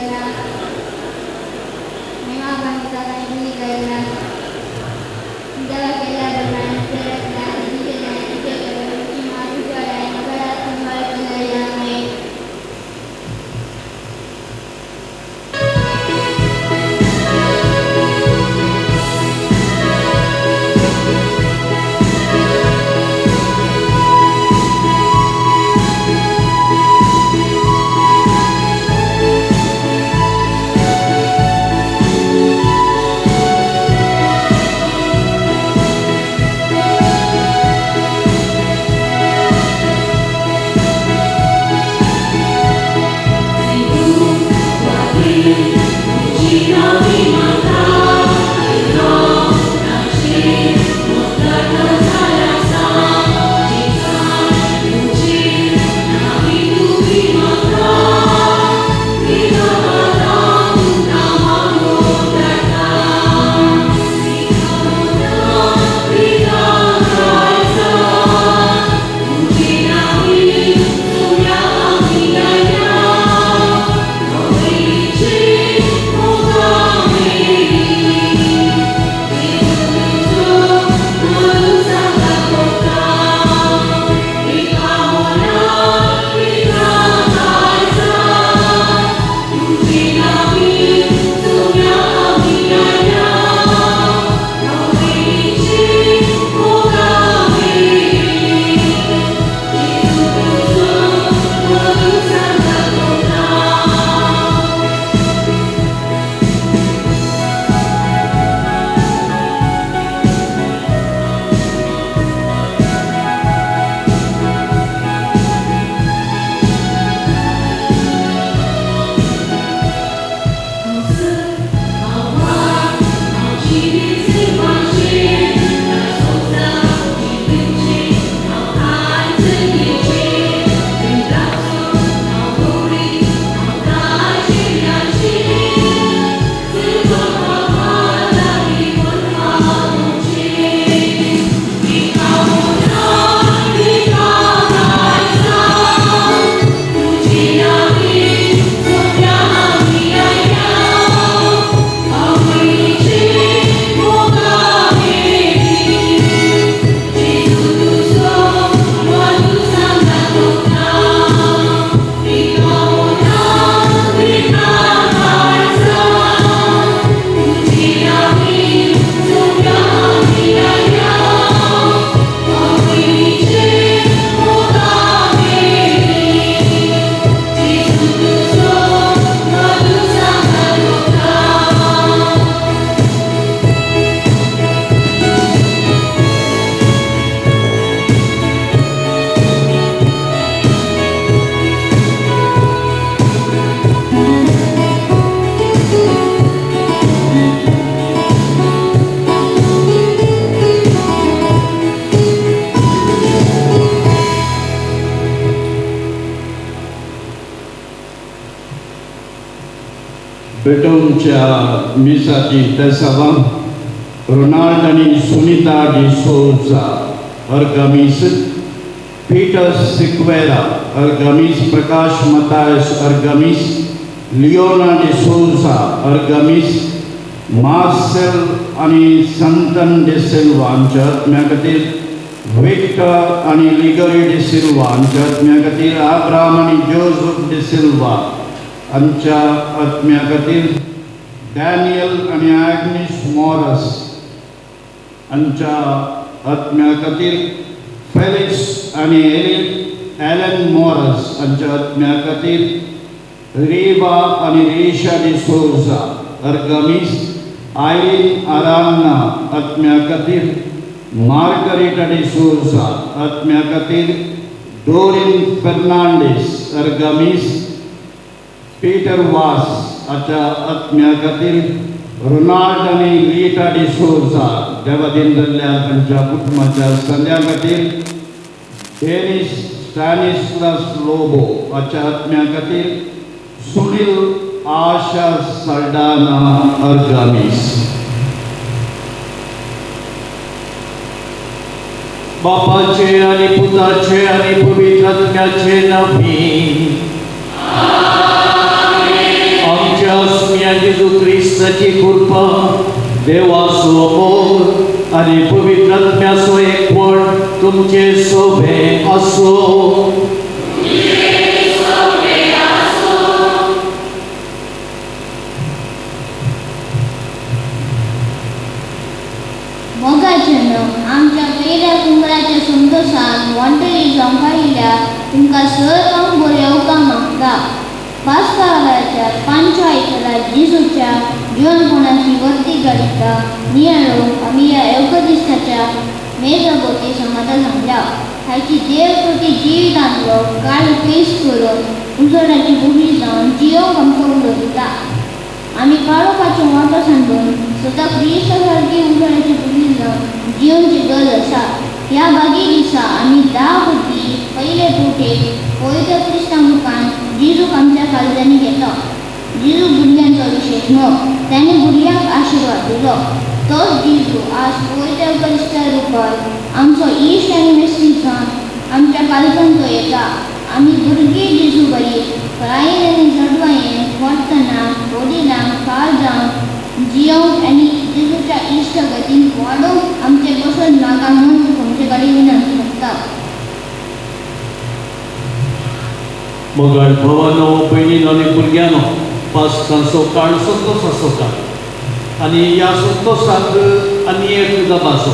Kaina, Mema Bangsa Kaini Kaina, Jawa Kela Bermain Seratna, Dikena Dikena, Cuma Bicara Negara Tunggal Penayamai. Betonca Misa di Tasawam, Ronaldo di Sunita di Souza, Argamis, Peter Sequeira, Argamis, Prakash Matthias, Argamis, Leona di Souza, Argamis, Marcel Ani Santan de Silva, Anjat Magatir, Victor Ani Ligari de Silva, Anjat Magatir, Abraham Ani Joseph de Silva, Anca Atmiagatir, Daniel and Agnes Morris, Anca Atmiagatir, Felix and Alan Morris, Anca Atmiagatir, Reva and Risha de Souza, Argamis, Eileen Arana, Atmiagatir, Margarita de Souza, Atmiagatir, Dorin Fernandez, Argamis, Peter Was, Atmiagatir, Ronaldani Rita de Souza, Devadindra Panjaputmaja, Sandyagatir, Dennis Stanislas Lobo, Atmiagatir, Sunil Asha Saldana Argamis. Bapace ani Putace ani Pavitratmace Nabi. म्हण्या जेजू क्रिस्ताची कृपा देवाचो अमोल आनी पवित्र आत्म्याचो एकवट तुमचे सोबे आसो. मोगाचें आमच्या पयल्या कुंगराच्या संतोशान वॉन्टरी जावंक आयिल्ल्या तुमकां सर्वांक बरें येवकार मागता. पास्काच्या पांचव्या आयतारार जेजूच्या जिवनपणाची वर्ती घडयता नियाळो आमी ह्या एवकदिस्ताच्या मेजभोवती समाधान सांगल्या. हाची देव प्रती जीव दांतलो काळ पेश करून उजवाडाची बुडी जावन जियोंक आमकां उलयता. आमी काळोखाचें वाटो सांडून सदां क्रिस्ता सारकी उजवाडाची बुडी जावन जियोंची गरज आसा. ह्या बागी दिसा आमी 10 बुद्धी पयले पोटेक पवित्र क्रिस्ता मुखान जेजूक आमच्या काळजांनी घेतलो. जेजू भुरग्यांचो विशेष न्हू, ताणें भुरग्यांक आशिर्वाद दिलो. तोच जेजू आज पवित्र क्रिस्ता रुपान आमचो इश्ट आनी मेस्तीक जावन आमच्या काळजांत तो येता. आमी भुरगीं जेजू बरी रायेन आनी जडवायेन वर्तना वडिलांक काळ जावन जियोंक आनी जेजूच्या इश्ट गतीन वाडोवंक आमचे बसत नाका म्हूण तुमचे कडेन विनंती करता. मोगाळ भवानो भयणीनो आनी भुरग्यांनो, पास्कांचो काळ संतोशाचो काळ आनी ह्या संतोशाक आनी एक गजाल आसा.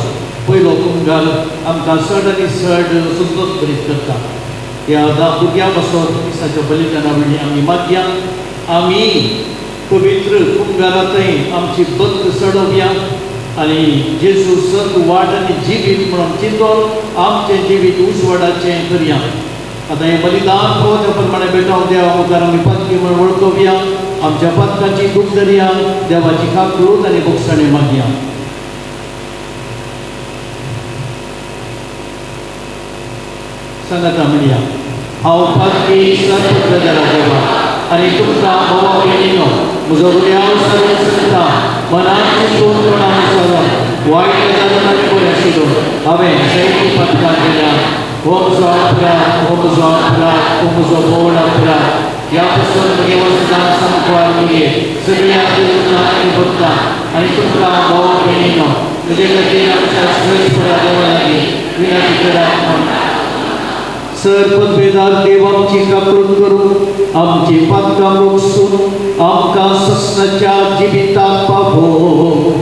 पयलो कुंगार आमकां चड आनी चड संतोश भरीत करता. ह्या 10 भुरग्यां पासून क्रिस्ताच्या बलिदाना वेळी आमी मागया आमी पवित्र कुंगारांतय आमची बद्द चडोवया आनी जेजू सत वाट आनी जिवीत म्हणून चिंतून आमचें जिवीत उजवाडाचें करया. आतां हें बलिदान पळोवच्या प्रमाणे भेटाव देवा मुखार आमी पत्की म्हणून वळखुया. आमच्या पत्काची दूख धरया, देवाची खाकरूत आनी भोगसाणे मागया. सांगाता म्हणया, हांव पत्की सर्वत्र देवा आनी तुमकां भावा भयणीनो म्हजो गुन्यांव सर्व करता. मनांत चिंतून तोंडानुसार वायट गजालीन आनी बरें आशिल्लो हांवें जायती पत्कां केल्या. हो म्हजो अपराध, हो म्हजो अपराध, हो म्हजो बोड अपराध. ह्या पासून म्हगे वचनाक सामको मुगे सगळ्यांक आनी भक्ता आनी तुमकां भावा भयणीनो म्हजे खातीर आमच्या श्रेष्ठपरा देवा लागीं विनंती करात. सर्पभेदार देव आमची काकूट करून आमची पत्कां मोगसून आमकां ससनाच्या जिविताक पावो.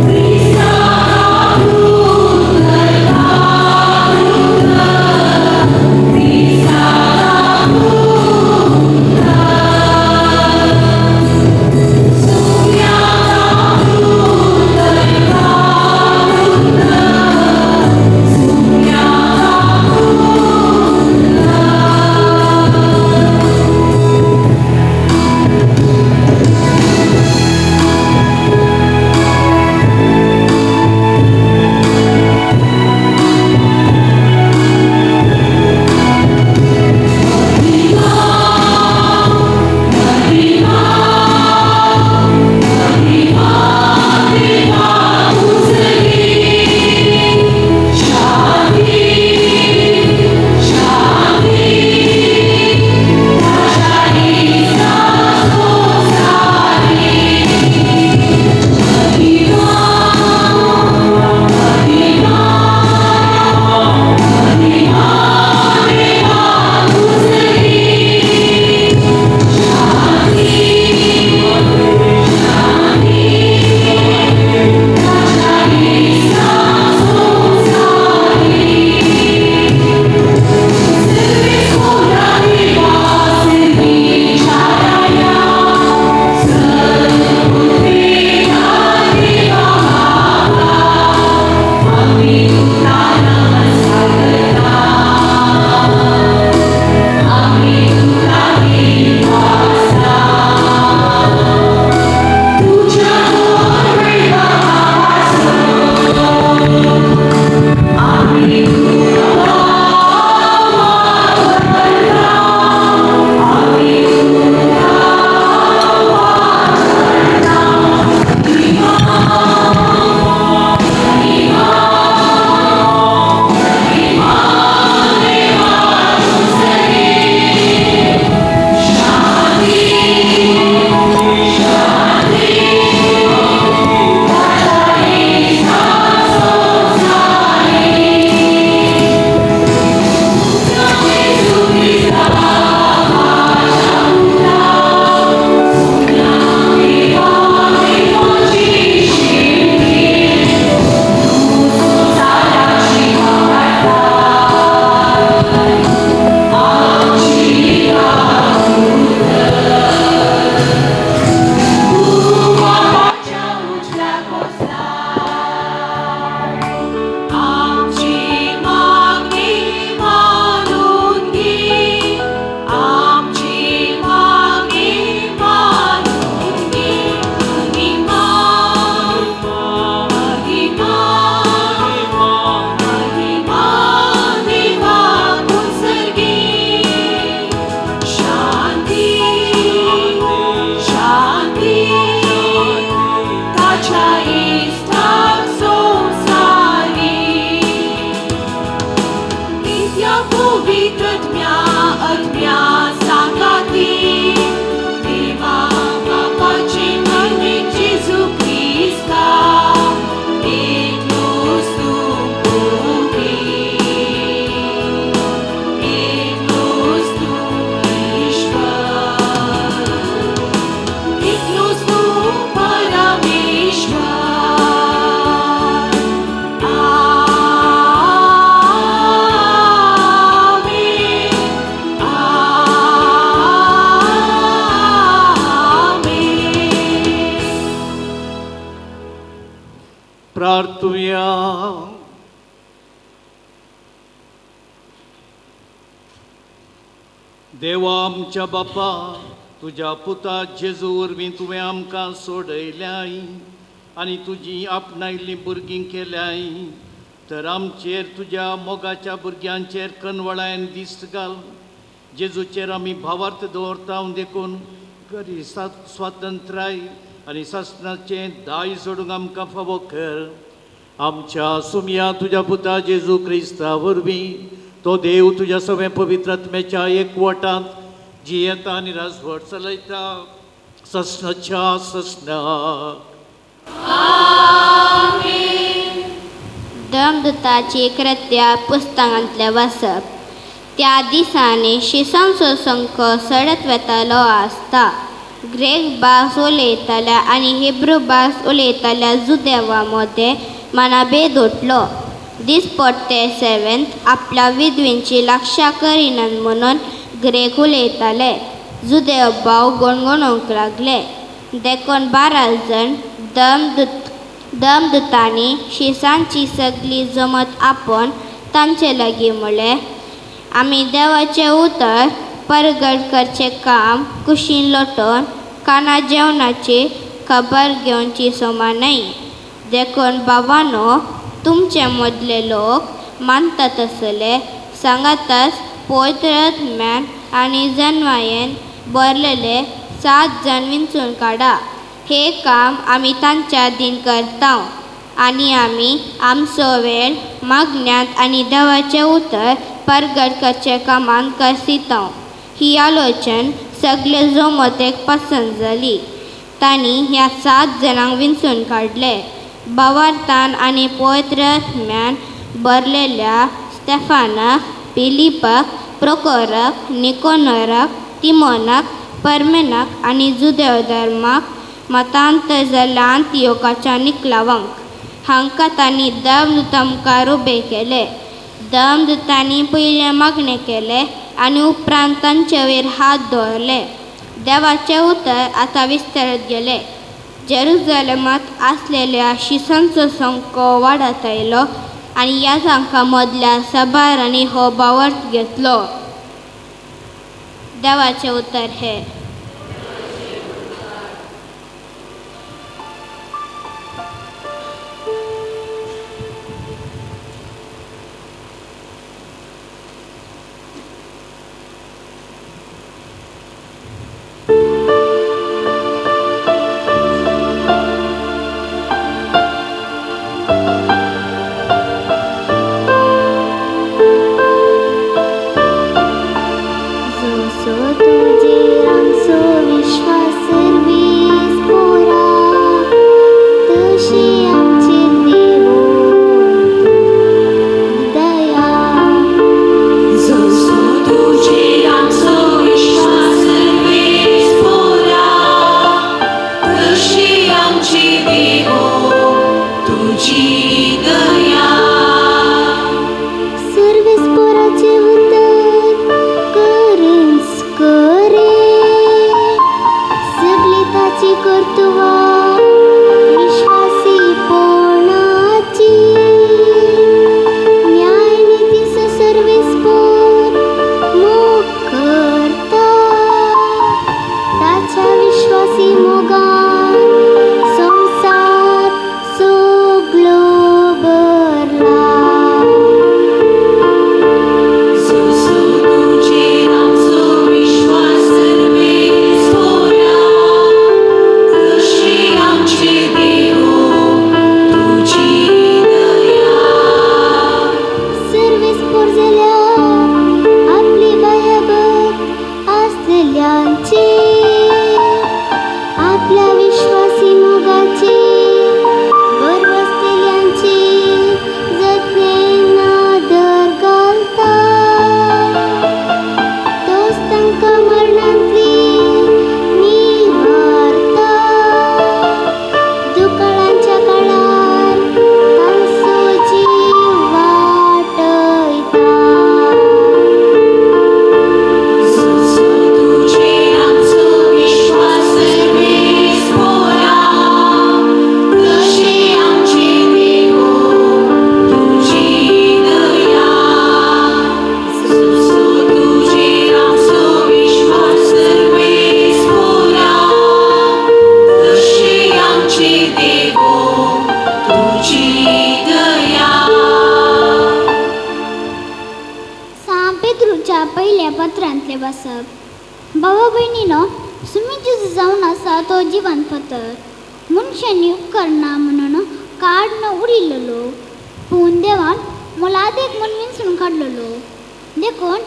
Krishna प्रार्थुया. देवा आमच्या बापा, तुझ्या पुता जेजू वरवीं तुवें आमकां सोडयल्याय आनी तुजी आपणायल्लीं भुरगीं केल्याय, तर आमचेर तुज्या मोगाच्या भुरग्यांचेर कनवळायन दिश्ट घाल. जेजूचेर आमी भावार्थ दवरता देखून खरी स्वातंत्र्याय आनी शासनाचें दाय सोडूंक आमकां फावो कर. आमच्या सुमया तुज्या पुता जेजू क्रिस्ता वरवीं तो देव तुज्या सगळ्या पवित्र आत्म्याच्या एकवटांत जियेता आनी राजवट चलयता ससनाच्या ससनाक. दमदताची कृत्या पुस्तकांतलें वाचप. त्या दिसांनी शिसांचो संख सडत वेतालो आसता. ग्रेक भास उलयताल्या आनी हिब्रू भास उलयताल्या जुदेवा मदें मनाभेद उठलो. दिसपट्टे सेवेंत आपल्या विधवींची लागशां करिनात म्हणून ग्रेक उलयताले. जुदेव भाव गणगणोवंक लागले. देखून 12 जाण दमदतांनी शिसांची सगळी जमत आपोवन तांचे लागीं म्हणलें, आमी देवाचें उतर परगट करचें काम कुशीन लोटोवन काना जेवणाची खबर घेवची सोमा न्हय. देखून भावांनो, तुमचे मदले लोक मानतात आसले सांगाताच पवित्र आत्म्यान आनी जन्मायेन बरलेले 7 जाण विंचून काडा. हे काम आमी तांच्या दिन करता आनी आमी आमचो वेळ मागण्यांत आनी देवाचें उतर परगट करचे कामान करसिता. ही आलोचन सगळे जमतेक पसंत जाली. तांणी ह्या 7 जाणांक विंचून काडले. भावार्थान आनी पवित्र आत्म्यान बरलेल्या स्तेफानाक, फिलिपाक, प्रोकोराक, निकोनोराक, तिमोनाक, परमेनाक आनी जुदेव धर्माक मतांतर जाल्ल्या अंतियोकाच्या निकलावांक हांकां तांणी दमदूत मुखार उबे केले. दमदूतांनी पयलें मागणें केलें आनी उपरांत तांचे वयर हात दवरले. देवाचें उतर आतां विस्तारत गेलें. जेरुसलेमांत आसलेल्या शिसांचो संख वाडत आयलो आनी ह्या सांखा मदल्या सभारांनी हो भावार्थ घेतलो. देवाचें उतर हें. जेजू जावन आसा तो जिवंत फातर मनशांनी उपकारना म्हणून काडून उडिल्लो पूण देवान मोलादेक म्हूण विंचून काडलेलो देखून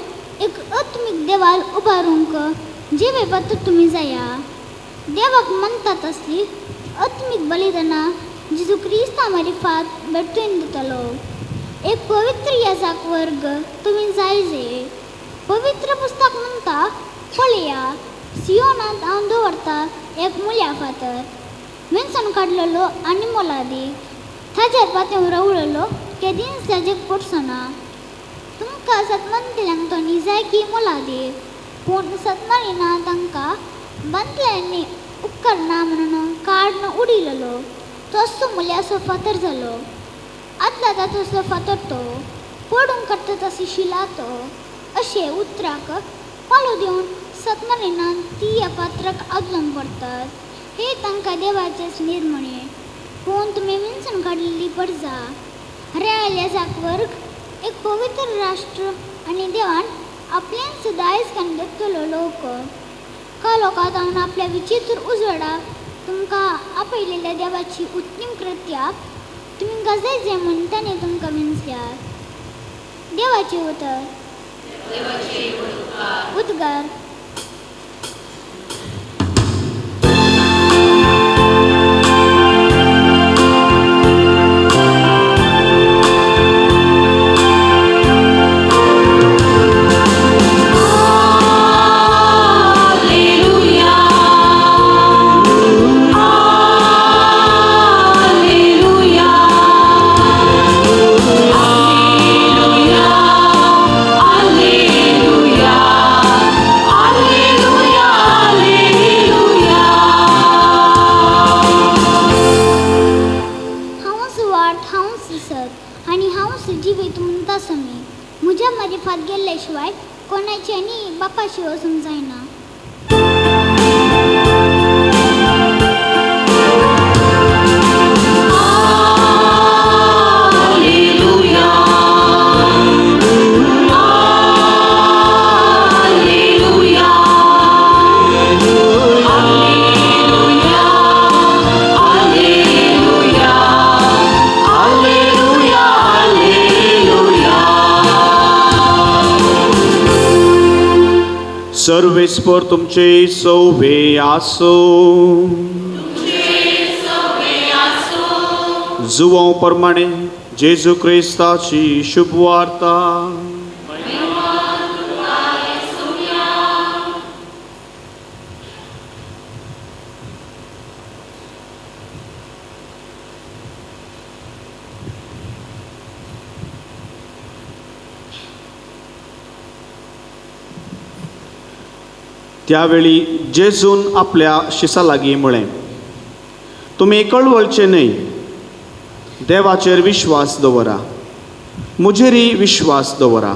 एक आत्मीक देवाल उबारूंक जिवे पातूर तुमी जाया देवाक म्हणटात असली आत्मीक बलिदानां जेजू क्रिस्ता मारिफात भेटून दितलो एक पवित्र याजाक वर्ग तुमी जायजे पवित्र पुस्तक म्हणटा पळया सियोनांत हांव दवरता एक मुल्या फातर विंचून काडलेलो आनी मोलादीक ताचेर पातून रवळलो केदीन ताजेक पडचना तुमकां सतमंतल्यांक तो निजायकी मोलादीक पूण सतमळिना तांकां बांदल्यांनी उपकारना म्हणून काडून उडिल्लो तसो मुल्याचो फातर जालो आदला तसो फातर तो पडून काडटा तशी शिला तो अशें उतराक पालो दिवन सतमळिनान ती ह्या पात्राक आदलून पडटात हे तांकां देवाचेच निर्मणे पूण तुमी विंचून काडलेली पडजा हरयाल्या जाकवर्ग एक पवित्र राष्ट्र आनी देवान आपल्यान दायज कान घेतलो लोक का लोकांत हांवें आपल्या विचित्र उजवाडाक तुमकां आपयलेल्या देवाची उत्तम कृत्या तुमी गजायचे म्हूण ताणें तुमकां विंचल्यात देवाचें उतर उद्गार म्हज्या मारिफात गेल्ले शिवाय कोणाच्यानी बापाशी वचूंक जायना सर्वेस्पर तुमचे सौवे आसो जुवां प्रमाणे जेजू क्रिस्ताची शुभ वार्ता त्यावेळी जेजून आपल्या शिसा लागीं म्हळें तुमी कळवळचे न्हय देवाचेर विश्वास दवरा म्हजेरय विश्वास दवरा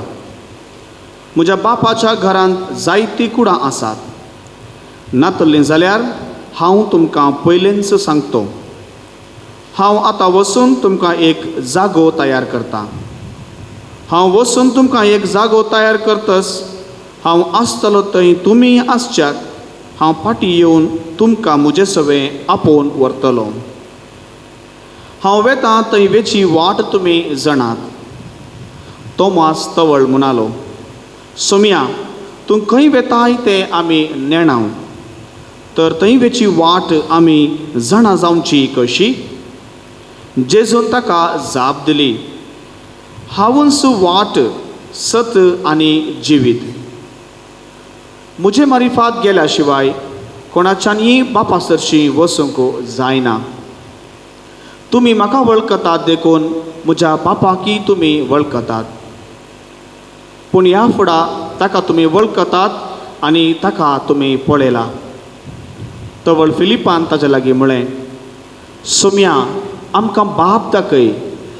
म्हज्या बापाच्या घरांत जायतीं कुडां आसात नातल्लीं जाल्यार हांव तुमकां पयलेंच सांगतो हांव आतां वचून तुमकां एक जागो तयार करतां हांव वचून तुमकां एक जागो तयार करतस हांव आसतलो थंय तुमी आसच्याक हांव फाटीं येवन तुमकां म्हजे सवें आपोवन व्हरतलो हांव वेतां थंय वेची वाट तुमी जाणात तोमास तवळ म्हणालो सोम्या तूं खंय वेताय तें आमी नेणाव तर थंय वेची वाट आमी जाणा जावची कशी जेजून ताका जाप दिली हांवूच वाट सत आनी जिवीत म्हजे मारिफात गेल्या शिवाय कोणाच्यानी बापासरशी वचूंक जायना तुमी म्हाका वळखतात देखून म्हज्या बापाकी तुमी वळखतात पूण ह्या फुडां ताका तुमी वळखतात आनी ताका तुमी पळयला तवळ फिलिपान ताचे लागीं म्हळें सोम्या आमकां बाप दाखय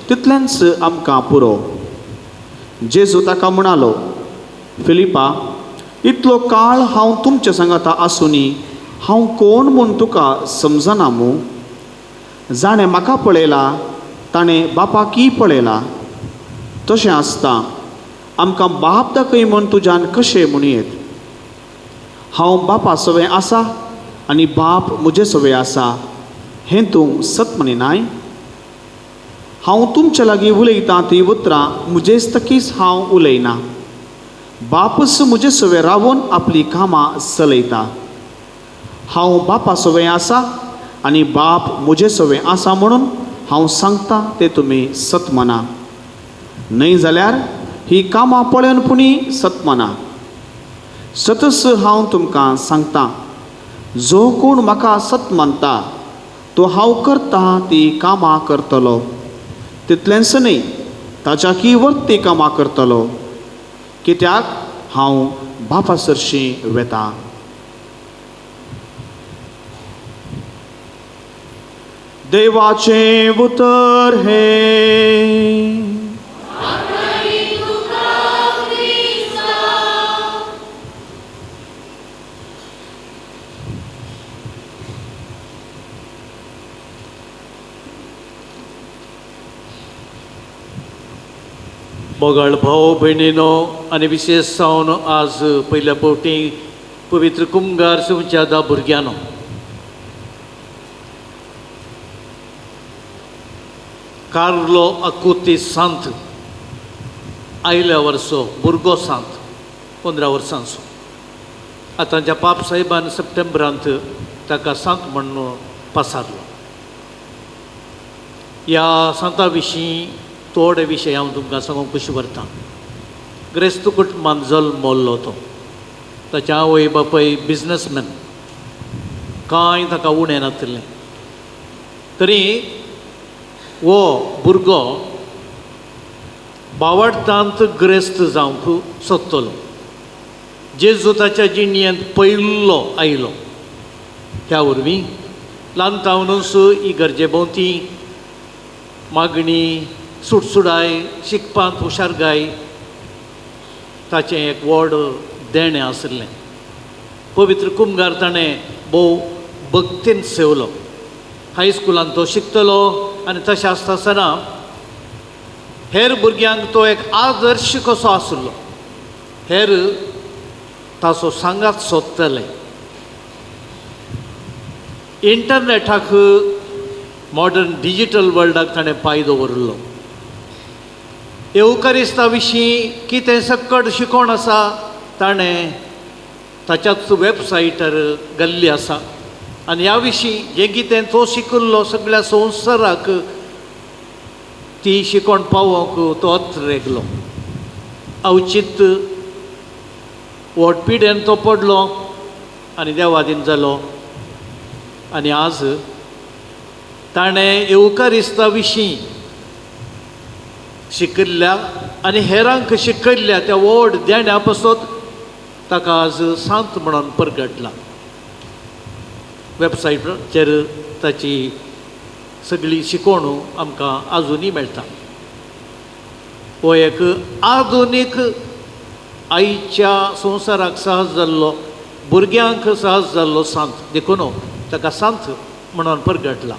तितलेंच आमकां पुरो जेजू ताका म्हणालो फिलिपा इतलो काळ हांव तुमच्या सांगाता आसुनी हांव कोण म्हूण तुका समजना मू जाणें म्हाका पळयला ताणें बापाकी पळयला तशें आसता आमकां बाप दाखय म्हूण तुज्यान कशें म्हणयेत हांव बापा सवें आसा आनी बाप म्हजे सवे आसा हें तूं सत म्हणिनाय? हांव तुमच्या लागीं उलयतां ती उतरां म्हजेच तकीच हांव उलयना. बापच म्हजे सवे रावून आपली कामां चलयता. हांव बापा सवे आसा आनी बाप म्हजे सवे आसा म्हणून हांव सांगता तें तुमी सत मना. न्हय जाल्यार ही कामां पळोवन पुणी सत मना. सतस हांव तुमकां सांगता, जो कोण म्हाका सत मानता तो हांव करता ती कामां करतलो, तितलेंच न्हय ताच्याकी वर्ती कामां करतलो, कित्याक हांव बापा सरशीं वेतां. देवाचें उतर हें. मोगाळ भाव भयणीनो आनी विशेश जावन आज पयल्या फावटी पवित्र कुंभार संवच्या धा भुरग्यांनो कार्लो आकुती सांत आयल्या वर्सो भुरगो सांत 15 वर्सांचो. आतांच्या पाप साहेबान सप्टेंबरांत ताका सांत म्हणून पसारलो. ह्या सांता विशीं थोडे विशय हांव तुमकां सांगूंक कशी व्हरतां. ग्रेस्त कुटुंबांत जल्मलो तो. ताच्या आवय बापूय बिजनसमॅन, कांय ताका उणें नासलें. तरी हो भुरगो बावडतांत ग्रेस्त जावंक सोदतलो. जेजू ताच्या जिणेंत पयलो आयलो. त्या वरवीं ल्हानतावनूच इगर्जे भोंवती मागणी, सुटसुडाय, शिकपांत हुशारगाय ताचें एक व्हड देणें आसलें. पवित्र कुंभार ताणें भोव भक्तीन सेवलो. हायस्कुलांत तो शिकतलो आनी तशें आसतना हेर भुरग्यांक तो एक आदर्श कसो आसलो. हेर ताचो सांगात सोदतले. इंटरनेटाक मॉडर्न डिजिटल वर्ल्डाक ताणें पांय दवरलो. एवकारिस्ता विशीं कितें सकट शिकोवण आसा ताणें ताच्याच वेबसायटार घाल्ली आसा. आनी ह्या विशीं जें कितें तो शिकिल्लो सगळ्या संवसाराक ती शिकोवण पावोवंक तो अत्रेगलो. अवचित व्हड पिड्यान तो पडलो आनी देवादीन जालो. आनी आज ताणें एवकारिस्ता विशीं शिकिल्ल्या आनी हेरांक शिकयल्ल्या त्या व्हड देण्या पासत ताका आज सांत म्हणून परगटला. वेबसायटाचेर ताची सगळी शिकोवण आमकां आजुनी मेळटा. हो एक आधुनीक आयच्या संवसाराक सहज जाल्लो, भुरग्यांक सहज जाल्लो सांत देखून ताका सांत म्हणून परगटला.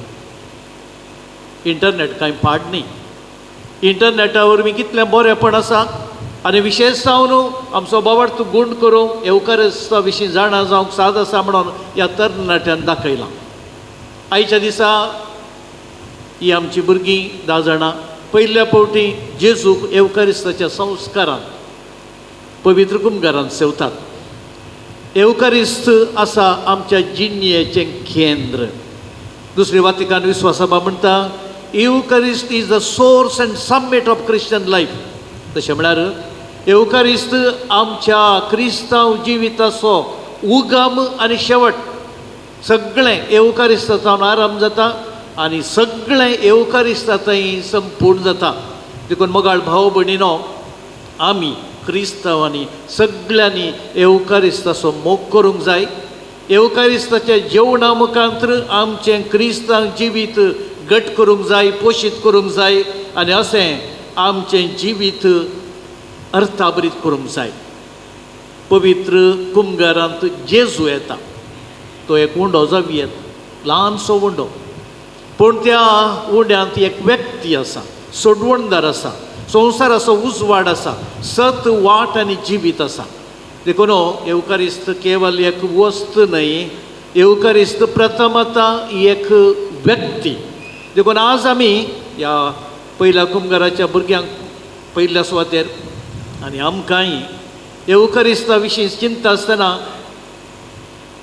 इंटरनेट कांय पाड न्ही. इंटरनेटा वरवीं कितलें बरेंपण आसा आनी विशेश जावन आमचो बाबर्थ गूण करूंक एवकारिस्ता विशीं जाणा जावंक साद आसा म्हणून ह्या तरणाट्यान दाखयलां. आयच्या दिसा ही आमची भुरगीं 10 जाणां पयल्या फावटी जेजूक एवकारिस्ताच्या संस्कारान पवित्र कुंभारांत सेवतात. एवकारिस्त आसा आमच्या जिणेचें केंद्र. दुसरी वातिकान विश्वाससभा म्हणटा Eucharist is the source and summit of Christian life. तशें म्हळ्यार एवकारिस्त आमच्या क्रिस्तांव जिविताचो उगम आनी शेवट. सगळें एवकारिस्तांतल्यान आरंभ जाता आनी सगळें एवकारिस्तांतय संपूर्ण जाता. देखून मोगाळ भाव भयणीनो, आमी क्रिस्तांवांनी सगळ्यांनी एवकारिस्ताचो मोग करूंक जाय. एवकारिस्ताच्या जेवणा मुखांतर आमचें क्रिस्तांव जिवीत घट करूंक जाय, पोशीत करूंक जाय आनी अशें आमचें जिवीत अर्थाबरीत करूंक जाय. पवित्र कुंभारांत जेजू येता. तो एक उंडो जावी येता, ल्हानसो उंडो, पूण त्या उंड्यांत एक व्यक्ती आसा, सोडवणदार आसा, संवसाराचो उजवाड आसा, सत वाट आनी जिवीत आसा. देखून एवकारिस्त केवल एक वस्त न्हय, एवकारिस्त प्रथमता एक व्यक्ती देखून आज आमी ह्या पयल्या कुंभाराच्या भुरग्यांक पयल्या सुवातेर आनी आमकांय एवकारिस्ता विशीं चिंता आसतना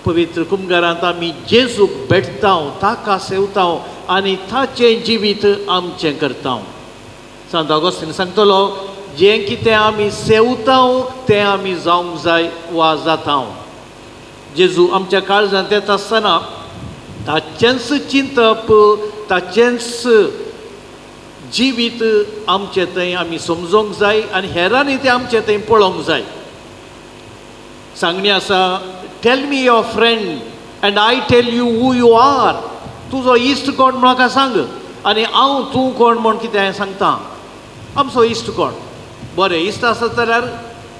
पवित्र कुंभारांत आमी जेजूक भेटता ताका सेवता आनी ताचें जिवीत आमचें करता. सांत ऑगस्टीन सांगतलो जें कितें आमी सेवता तें आमी जावंक जाय वा जाता. जेजू आमच्या काळजांत येता आसतना ताचेंच चिंतप ताचेंच जिवीत आमचें थंय आमी समजोंक जाय आनी हेरांनी तें आमचें थंय पळोवंक जाय. सांगणी आसा tell me your friend and I tell you who you are. तुजो इश्ट कोण म्हाका सांग आनी हांव तूं कोण म्हूण कितें सांगता. आमचो इश्ट कोण बरें इश्ट आसत जाल्यार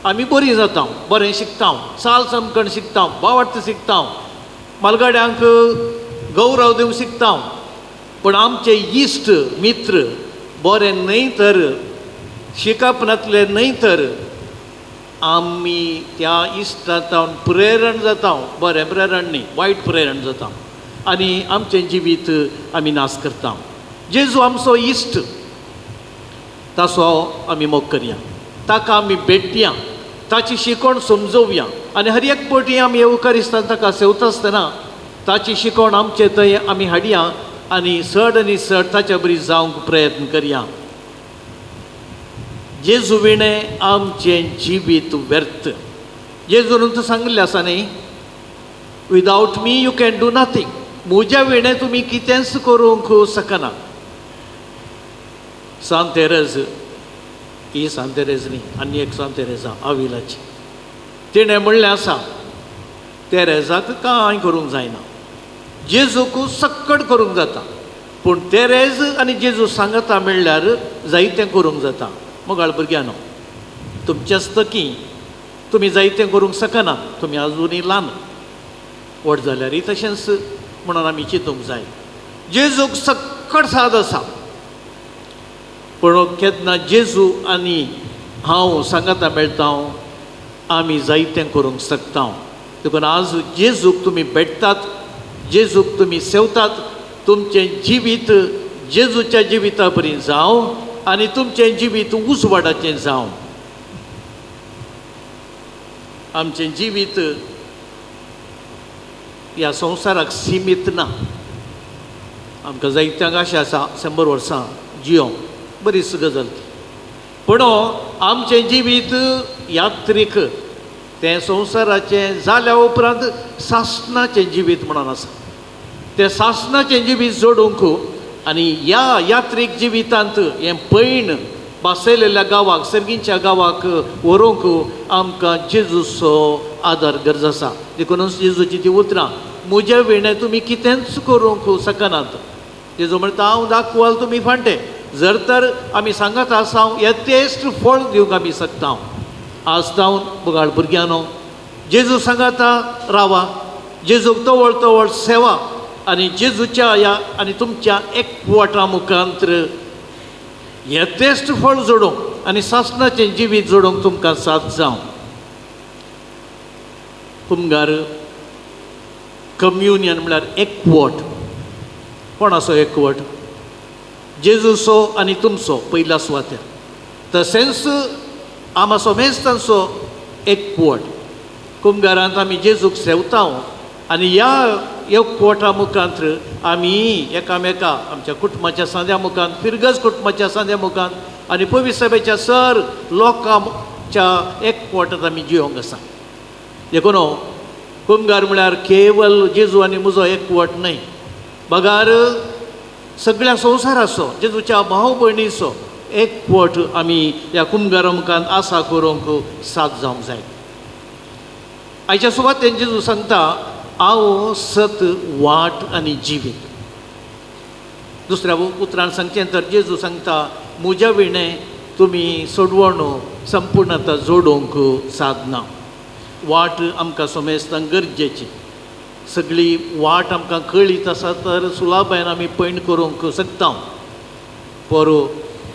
आमी बरीं जाता बरें शिकता साल चमकण शिकता बावट शिकता मालगाड्यांक गौरव दिवंक शिकता. पूण आमचे इश्ट मित्र बरें न्हय तर शिकप नातले न्हय तर आमी त्या इश्टांतावन प्रेरण जाता. बरें प्रेरण न्ही वायट प्रेरण जाता आनी आमचें जिवीत आमी नाश करता. जेजू आमचो इश्ट ताचो आमी मोग करया ताका आमी भेटया ताची शिकवण समजोवया आनी हर एक पावटी आमी एवकारिस्तान ताका सेवता आसतना ताची शिकवण आमचे थंय आमी हाडया आनी चड ताच्या बरी जावंक प्रयत्न करया. जेजू विणें आमचें जिवीत व्यर्थ. जेजून तूं सांगलें आसा न्ही without me you can do nothing. म्हज्या विणें तुमी कितेंच करूंक शकना. सांत तेरेज ही सांत तेरेज न्ही आनी एक सांत तेरेजा आविलाची तिणें म्हणलें आसा तेरेजाक कांय करूंक जायना जेजूक सक्कट करूंक जाता पूण तेरेज आनी जेजू सांगता म्हणल्यार जायतें करूंक जाता. मोगाळ भुरग्यांनो तुमच्याच तकी तुमी जायतें करूंक शकना तुमी आजुनूय ल्हान व्हड जाल्यारय तशेंच म्हणून आमी चिंतूंक जाय. जेजूक सक्कट साद आसा पूण केन्ना जेजू आनी हांव सांगता मेळटा आमी जायतें करूंक शकता. देखून आज जेजूक तुमी भेटतात जेजूक तुमी सेवतात तुमचें जिवीत जेजूच्या जिविता परी जावं आनी तुमचें जिवीत उजवाडाचें जावं. आमचें जिवीत ह्या संवसाराक सीमीत ना. आमकां जायत्यांक आशा आसा 100 वर्सां जियोंक बरीच गजाल पूण आमचें जिवीत यात्रीक तें संवसाराचें जाल्या उपरांत सासणाचें जिवीत म्हणून आसा. तें सासणाचें जिवीत जोडूंक आनी ह्या यात्रीक जिवितांत हें पैण बासयलेल्या गांवाक सर्गींच्या गांवाक व्हरूंक आमकां जेजूचो आदार गरज आसा. देखूनच जेजूची ती उतरां म्हज्या विणें तुमी कितेंच करूंक शकनात. जेजू म्हणटा हांव दाखवाल तुमी फांटे. जर तर आमी सांगत आसा यथेश्ट फळ दिवंक आमी शकता. आज जावन बोगाळ भुरग्यांनो जेजू सांगता रावा जेजूक तवळ तवळ सेवा आनी जेजूच्या ह्या आनी तुमच्या एकवटा मुखांत्र यथेश्ट फळ जोडूंक आनी सासणाचें जिवीत जोडूंक तुमकां साथ जावं. कुंभार कम्युनियन म्हळ्यार एकवट. कोणाचो एकवट जेजूचो आनी तुमचो पयल्या सुवातेर. तशेंच आमाचो मेस्तांचो एकवट. कुंभारांत आमी जेजूक सेवता आनी ह्या एकवटा मुखांत्र आमी एकामेका आमच्या कुटुंबाच्या सांद्या मुखांत फिरगज कुटुंबाच्या सांद्या मुखांत आनी पवित्र सभेच्या सर लोकांच्या एकवटांत आमी जियोंक आसा. देखून कुंभार म्हळ्यार केवल जेजू आनी म्हजो एकवट न्हय बगार सगळ्या संवसाराचो जेजूच्या भाव भयणीचो एकवट आमी ह्या कुंभारा मुखांत आसा करूंक साथ जावंक जाय. आयच्या सुवातेन जेजू सांगता हांव सत वाट आनी जिवीत. दुसऱ्या उतरान सांगचें तर जेजू सांगता म्हज्या विणें तुमी सोडवण संपूर्णता जोडूंक साधना. वाट आमकां सोमेस्तांक गरजेची. सगळी वाट आमकां कळीत आसा तर सुलाभायेन आमी पैण करूंक शकता. पर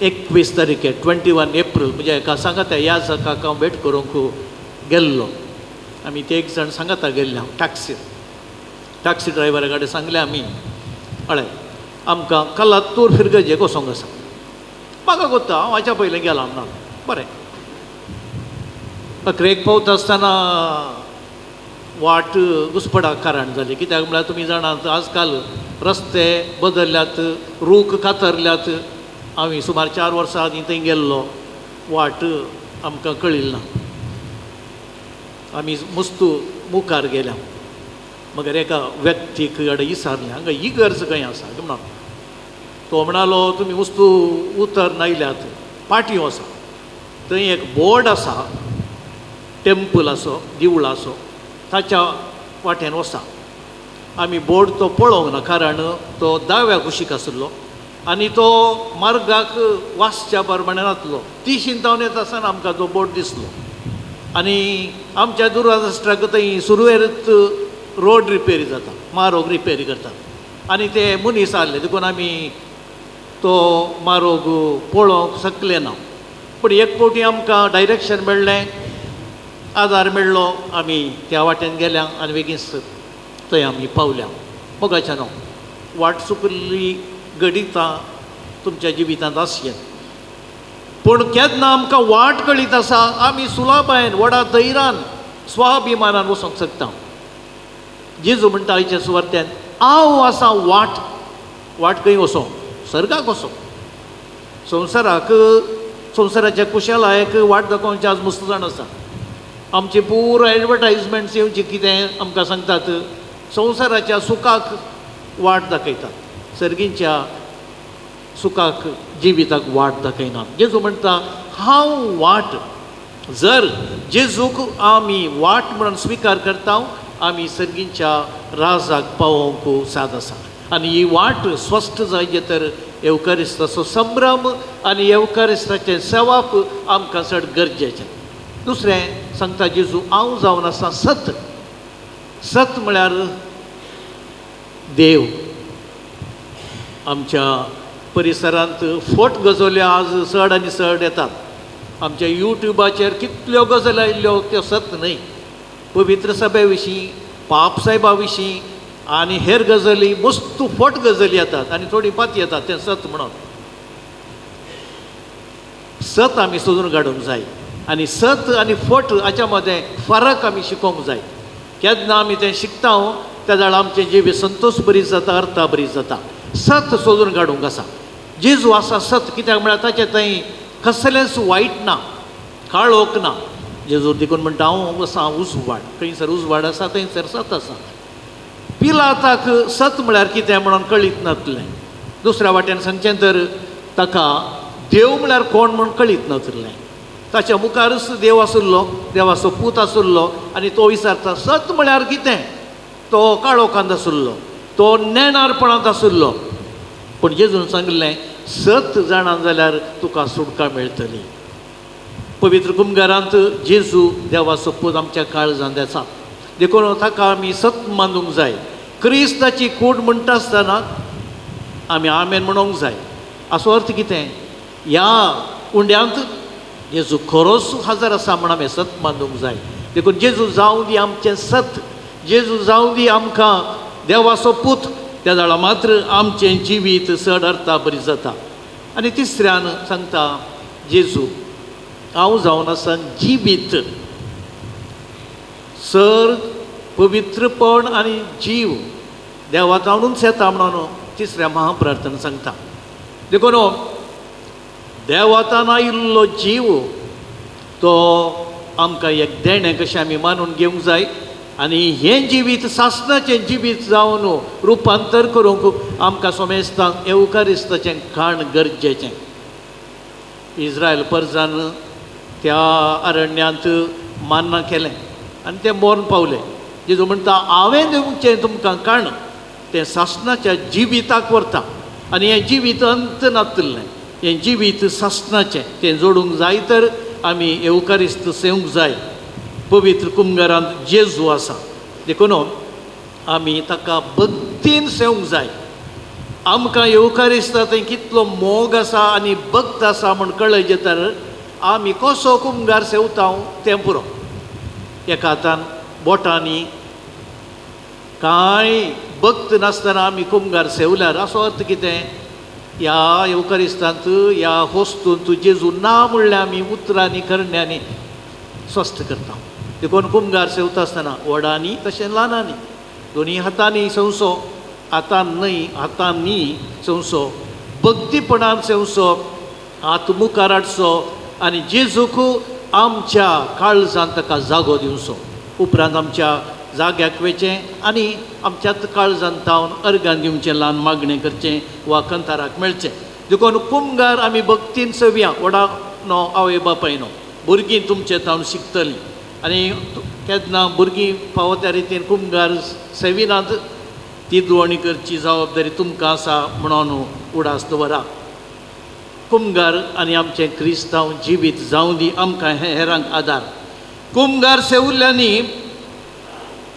21 तारीख 21 एप्रील म्हणजे एका सांगाता ह्या जाकाक हांव भेट करूंक गेल्लो. आमी ते एक जाण सांगाता गेल्ले हांव टॅक्सीर टॅक्सी ड्रायव्हरा कडेन सांगलें आमी हळें आमकां कलात्तूर फिरगजेक वचोंक आसा. म्हाका कोत्ता हांव हाच्या पयलें गेलां ना बरें. अकरेक पावता आसतना वाट घुस्पडाक कारण जाली. कित्याक म्हळ्यार तुमी जाणात आजकाल रस्ते बदल्ल्यात, रूख कातरल्यात. हांवें सुमार 4 वर्सां आदीं थंय गेल्लो, वाट आमकां कळिल्ली ना. आमी मुस्तू मुखार गेल्या. मगर एका व्यक्तीक कडेन विचारलें हांगा इगर्ज खंय आसा म्हणून. तो म्हणालो तुमी मुस्तू उतर नायल्यात पाटी वसा, थंय एक बोर्ड आसा, टेम्पल आसो, देवूळ आसो, ताच्या वाटेन वसा. आमी बोर्ड तो पळोवंक ना कारण तो दाव्या कुशीक आशिल्लो आनी तो मार्गाक वासच्या प्रमाणे नातलो. ती शिंतावन येता आसतना आमकां तो बोर्ड दिसलो आनी आमच्या दुरादृश्टाक थंय सुरवेत रोड रिपेरी जाता, मारोग रिपेरी करतात आनी ते मनीस आसले देखून आमी तो मारोग पळोवंक शकले ना. पूण एक फावटी आमकां डायरेक्शन मेळ्ळें, आदार मेळ्ळो. आमी त्या वाटेन गेल्या आनी बेगीन थंय आमी पावल्या. मोगाचें न्हू वाट चुकल्ली घडिता तुमच्या जिवितांत आसचें, पूण केन्ना आमकां वाट कळीत आसा आमी सुलाभायेन व्हडा धैर्यान स्वाभिमानान वचूंक शकता. जेजू म्हणटा आयच्या सुवार्थेन हांव आसा वाट. वाट खंय वचो? सर्गाक वचो. संवसाराच्या कुशलायेक वाट दाखोवचे आज मस्त जाण आसा. आमचे पुरो एडवर्टायजमेंट्स येवचे कितें आमकां सांगतात संवसाराच्या सुखाक वाट दाखयतात, सर्गींच्या सुखाक जिविताक वाट दाखयनात. जेजू म्हणटा हांव वाट. जर जेजूक आमी वाट म्हणून स्विकार करता आमी सर्गींच्या राजाक पावोवंक साद आसा. आनी ही वाट स्वस्थ जायचे तर येवकारिस्ताचो संभ्रम आनी येवकारिस्ताचें सेवाप आमकां चड गरजेचें. दुसरें सांगता जेजू हांव जावन आसा सत. सत म्हळ्यार देव. आमच्या परिसरांत फोट गजाल्यो आज चड आनी चड येतात. आमच्या यूट्यूबाचेर कितल्यो गजाली आयिल्ल्यो त्यो सत न्हय. पवित्र सभे विशीं, पाप साहेबा विशीं आनी हेर गजाली मस्त फोट गजाली येतात आनी थोडी पाती येतात तें सत म्हणून. सत आमी सोदून काडूंक जाय आनी सत आनी फोट हाच्या मदें फरक आमी शिकोवंक जाय. केन्ना आमी तें शिकता त्या वेळार आमचें जिवीत संतोश बरी जाता, अर्था बरी जाता. सत सोदून काडूंक आसा. जेजू आसा सत. कित्याक म्हळ्यार ताचें थंय कसलेंच वायट ना, काळोख ना. जेजू देखून म्हणटा हांव आसा उजवाड. खंयसर उजवाड आसा थंयसर सत आसा. पिलाताक सत म्हळ्यार कितें म्हणून कळीत नासलें. दुसऱ्या वाटेन सांगचें तर ताका देव म्हळ्यार कोण म्हणून कळीत नासलें. ताच्या मुखारच देव आशिल्लो, देवाचो पूत आशिल्लो आनी तो विचारता सत म्हळ्यार कितें. तो काळोखांत आशिल्लो, तो नेणारपणांत आशिल्लो. पूण जेजून सांगलें सत जाणा जाल्यार तुका सुटका मेळटली. पवित्र कुंभगारांत जेजू देवाचो पूत आमच्या काळजांत आसा देखून ताका आमी सत मानूंक जाय. क्रिस्ताची कूड म्हणटा आसतना आमी आमेन म्हणूंक जाय. हाचो अर्थ कितें? ह्या उंड्यांत जेजू खरोच हजर आसा म्हण आमी सत मानूंक जाय. देखून जेजू जावं दी आमचें सत, जेजू जावं दी आमकां देवाचो पूत. त्या वेळार मात्र आमचें जिवीत चड अर्था बरी जाता. आनी तिसऱ्यान सांगता जेजू हांव जावन आसा जिवीत. सर्ग, पवित्रपण आनी जीव देवातावनूच येता म्हणून तिसऱ्या महाप्रार्थना सांगता. देखून देवातान आयिल्लो जीव तो आमकां एक देणें कशें आमी मानून घेवंक जाय. आनी हें जिवीत सासणाचें जिवीत जावन रुपांतर करूंक आमकां सोमेस्तांक येवकारिस्ताचें खाण गरजेचें. इस्रायल परजान त्या अरण्यांत मान्ना केलें आनी तें मरण पावलें. जेजू म्हणटा हांवें दिवचें तुमकां खाण तें सासणाच्या जिविताक व्हरता आनी हें जिवीत अंत नासतलें. हें जिवीत सासणाचें तें जोडूंक जाय तर आमी येवकारिस्त सेवंक जाय. पवित्र कुंभगारांत जेजू आसा देखून आमी ताका भक्तीन सेवंक जाय. आमकां येवकारिस्ता थंय कितलो मोग आसा आनी भक्त आसा म्हूण कळयजें तर आमी कसो कुंभगार सेवता तें पुरो. एका हातान बोटांनी कांय भक्त नासतना आमी कुमगार सेवल्यार असो अर्थ कितें? ह्या येवकारिस्तांत ह्या होस्तून जेजू ना म्हणल्यार आमी उतरांनी करण्यांनी स्वस्थ करता. देखून कुमगार सेवता आसतना व्हडांनी तशें ल्हानांनी दोनी हातांनी सेवसो, हातांनी सेवसो, भक्तीपणान सेवसो, हात मुखार हाडचो आनी जेजूक आमच्या काळजांत ताका जागो दिवचो. उपरांत आमच्या जाग्याक वेचें आनी आमच्याच काळजांत तावन अर्गान दिवचें, ल्हान मागणें करचें वा कंथाराक मेळचें. देखून कुमगार आमी भक्तीन सेवया. व्हडा नो आवय बापाय नो भुरगीं तुमचे तावन शिकतलीं आनी केन्ना भुरगीं फावो त्या रितीन कुमगार सेविनात ती दुवणी करची जबाबदारी तुमकां आसा म्हणून उडास दवरा. कुमगार आनी आमचें क्रिस्तांव जिवीत जावं दी आमकां हेरांक आदार. कुमगार सेवल्ल्यांनी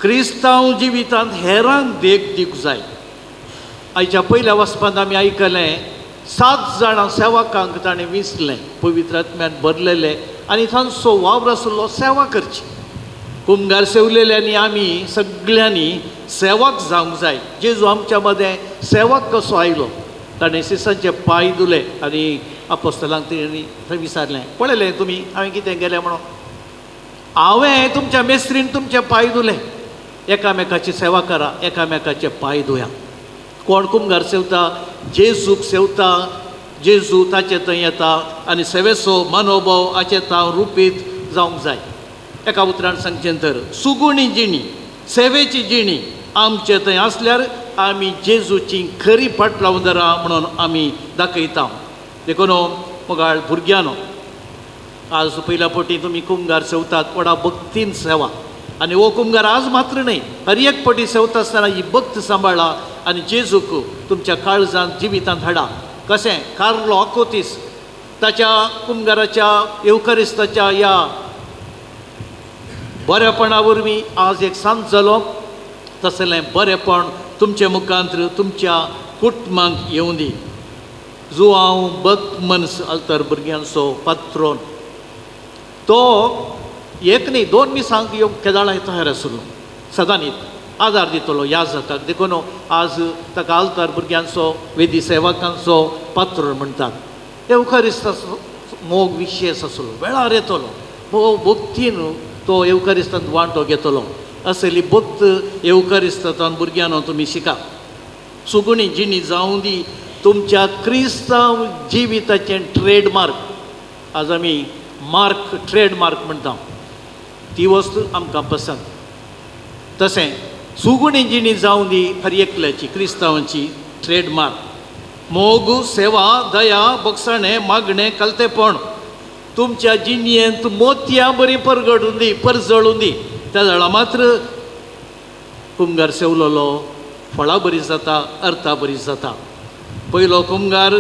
क्रिस्तांव जिवितांत हेरांक देख दिवंक जाय. आयच्या पयल्या वचपांत आमी आयकलें 7 जाणां सेवकांक ताणें विंचलें, पवित्र आत्म्यान भरलेले आनी तांचो वावर आसलो सेवा करची. कुमगार सेवलेल्यांनी आमी सगळ्यांनी सेवक जावंक जाय. जेजू आमच्या मदें सेवक कसो आयलो, ताणें शिसांचे पांय धुले आनी आपोस्तलांक तेणी थंय विचारलें, पळयलें तुमी हांवें कितें केलें म्हणून? हांवें तुमच्या मेस्त्रीन तुमचे पांय धुले. एकामेकाची सेवा करा, एकामेकाचे पांय धुया. कोण कुमगार सेवता? जेजूक सेवता. जेजू ताचे थंय येता आनी सेवेचो मनोभाव हाचे ताव रुपीत जावंक जाय. एका उतरान सांगचें तर सुगुणी जिणी, सेवेची जिणी आमचे थंय आसल्यार आमी जेजूची खरी फाटलावदरां म्हणून आमी दाखयता. देखून मोगाळ भुरग्यांनो, आज पयल्या फावटी तुमी कुमगार सेवतात, व्हडा भक्तीन सेवा. आनी हो कुमगार आज मात्र न्हय, हर एक फावटी सेवता आसतना ही भक्त सांबाळा आनी जेजूक तुमच्या काळजांत जिवितांत हाडा. कशें कार्लो आकोतीस ताच्या कुमगाराच्या येवकारिस्ताच्या ह्या बरेपणा वरवीं आज एक सांत जालो, तसलें बरेपण तुमचे मुखांत्र तुमच्या कुटुंबांक येवं दी. जो हांव भक्त मनीस आल्तार भुरग्यांचो पात्रोन, तो एक न्ही 2 मिसांक येवंक केदाळा तयार आसलो. सदां न्ही आदार दितलो याजकाक. देखून आज ताका आल्तार भुरग्यांचो वेदी सेवकांचो पात्रोन म्हणटात. येवकारिस्ताचो मोग विशेश आसलो, वेळार येतलो, भक्तीन तो येवकारिस्तांत वांटो घेतलो. असली भक्त येवकारिस्तांत भुरग्यांनो तुमी शिका. सुगुणी जिणी जावं दी तुमच्या क्रिस्तांव जिविताचें ट्रेडमार्क. आज आमी मार्क ट्रेडमार्क म्हणटा, ती वस्त आमकां पसंद. तशें सुगुणी जिणी जावं दी हर एकल्याची क्रिस्तांवांची ट्रेडमार्क. मोग, सेवा, दया, बक्षणें, मागणें, कलतेपण तुमच्या जिणयेंत मोतयां बरी परगडून दी, परजळून दी. त्या वेळा मात्र कुमगार सेवलोलो फळां बरी जाता, अर्थां बरी जाता. पयलो कुमगार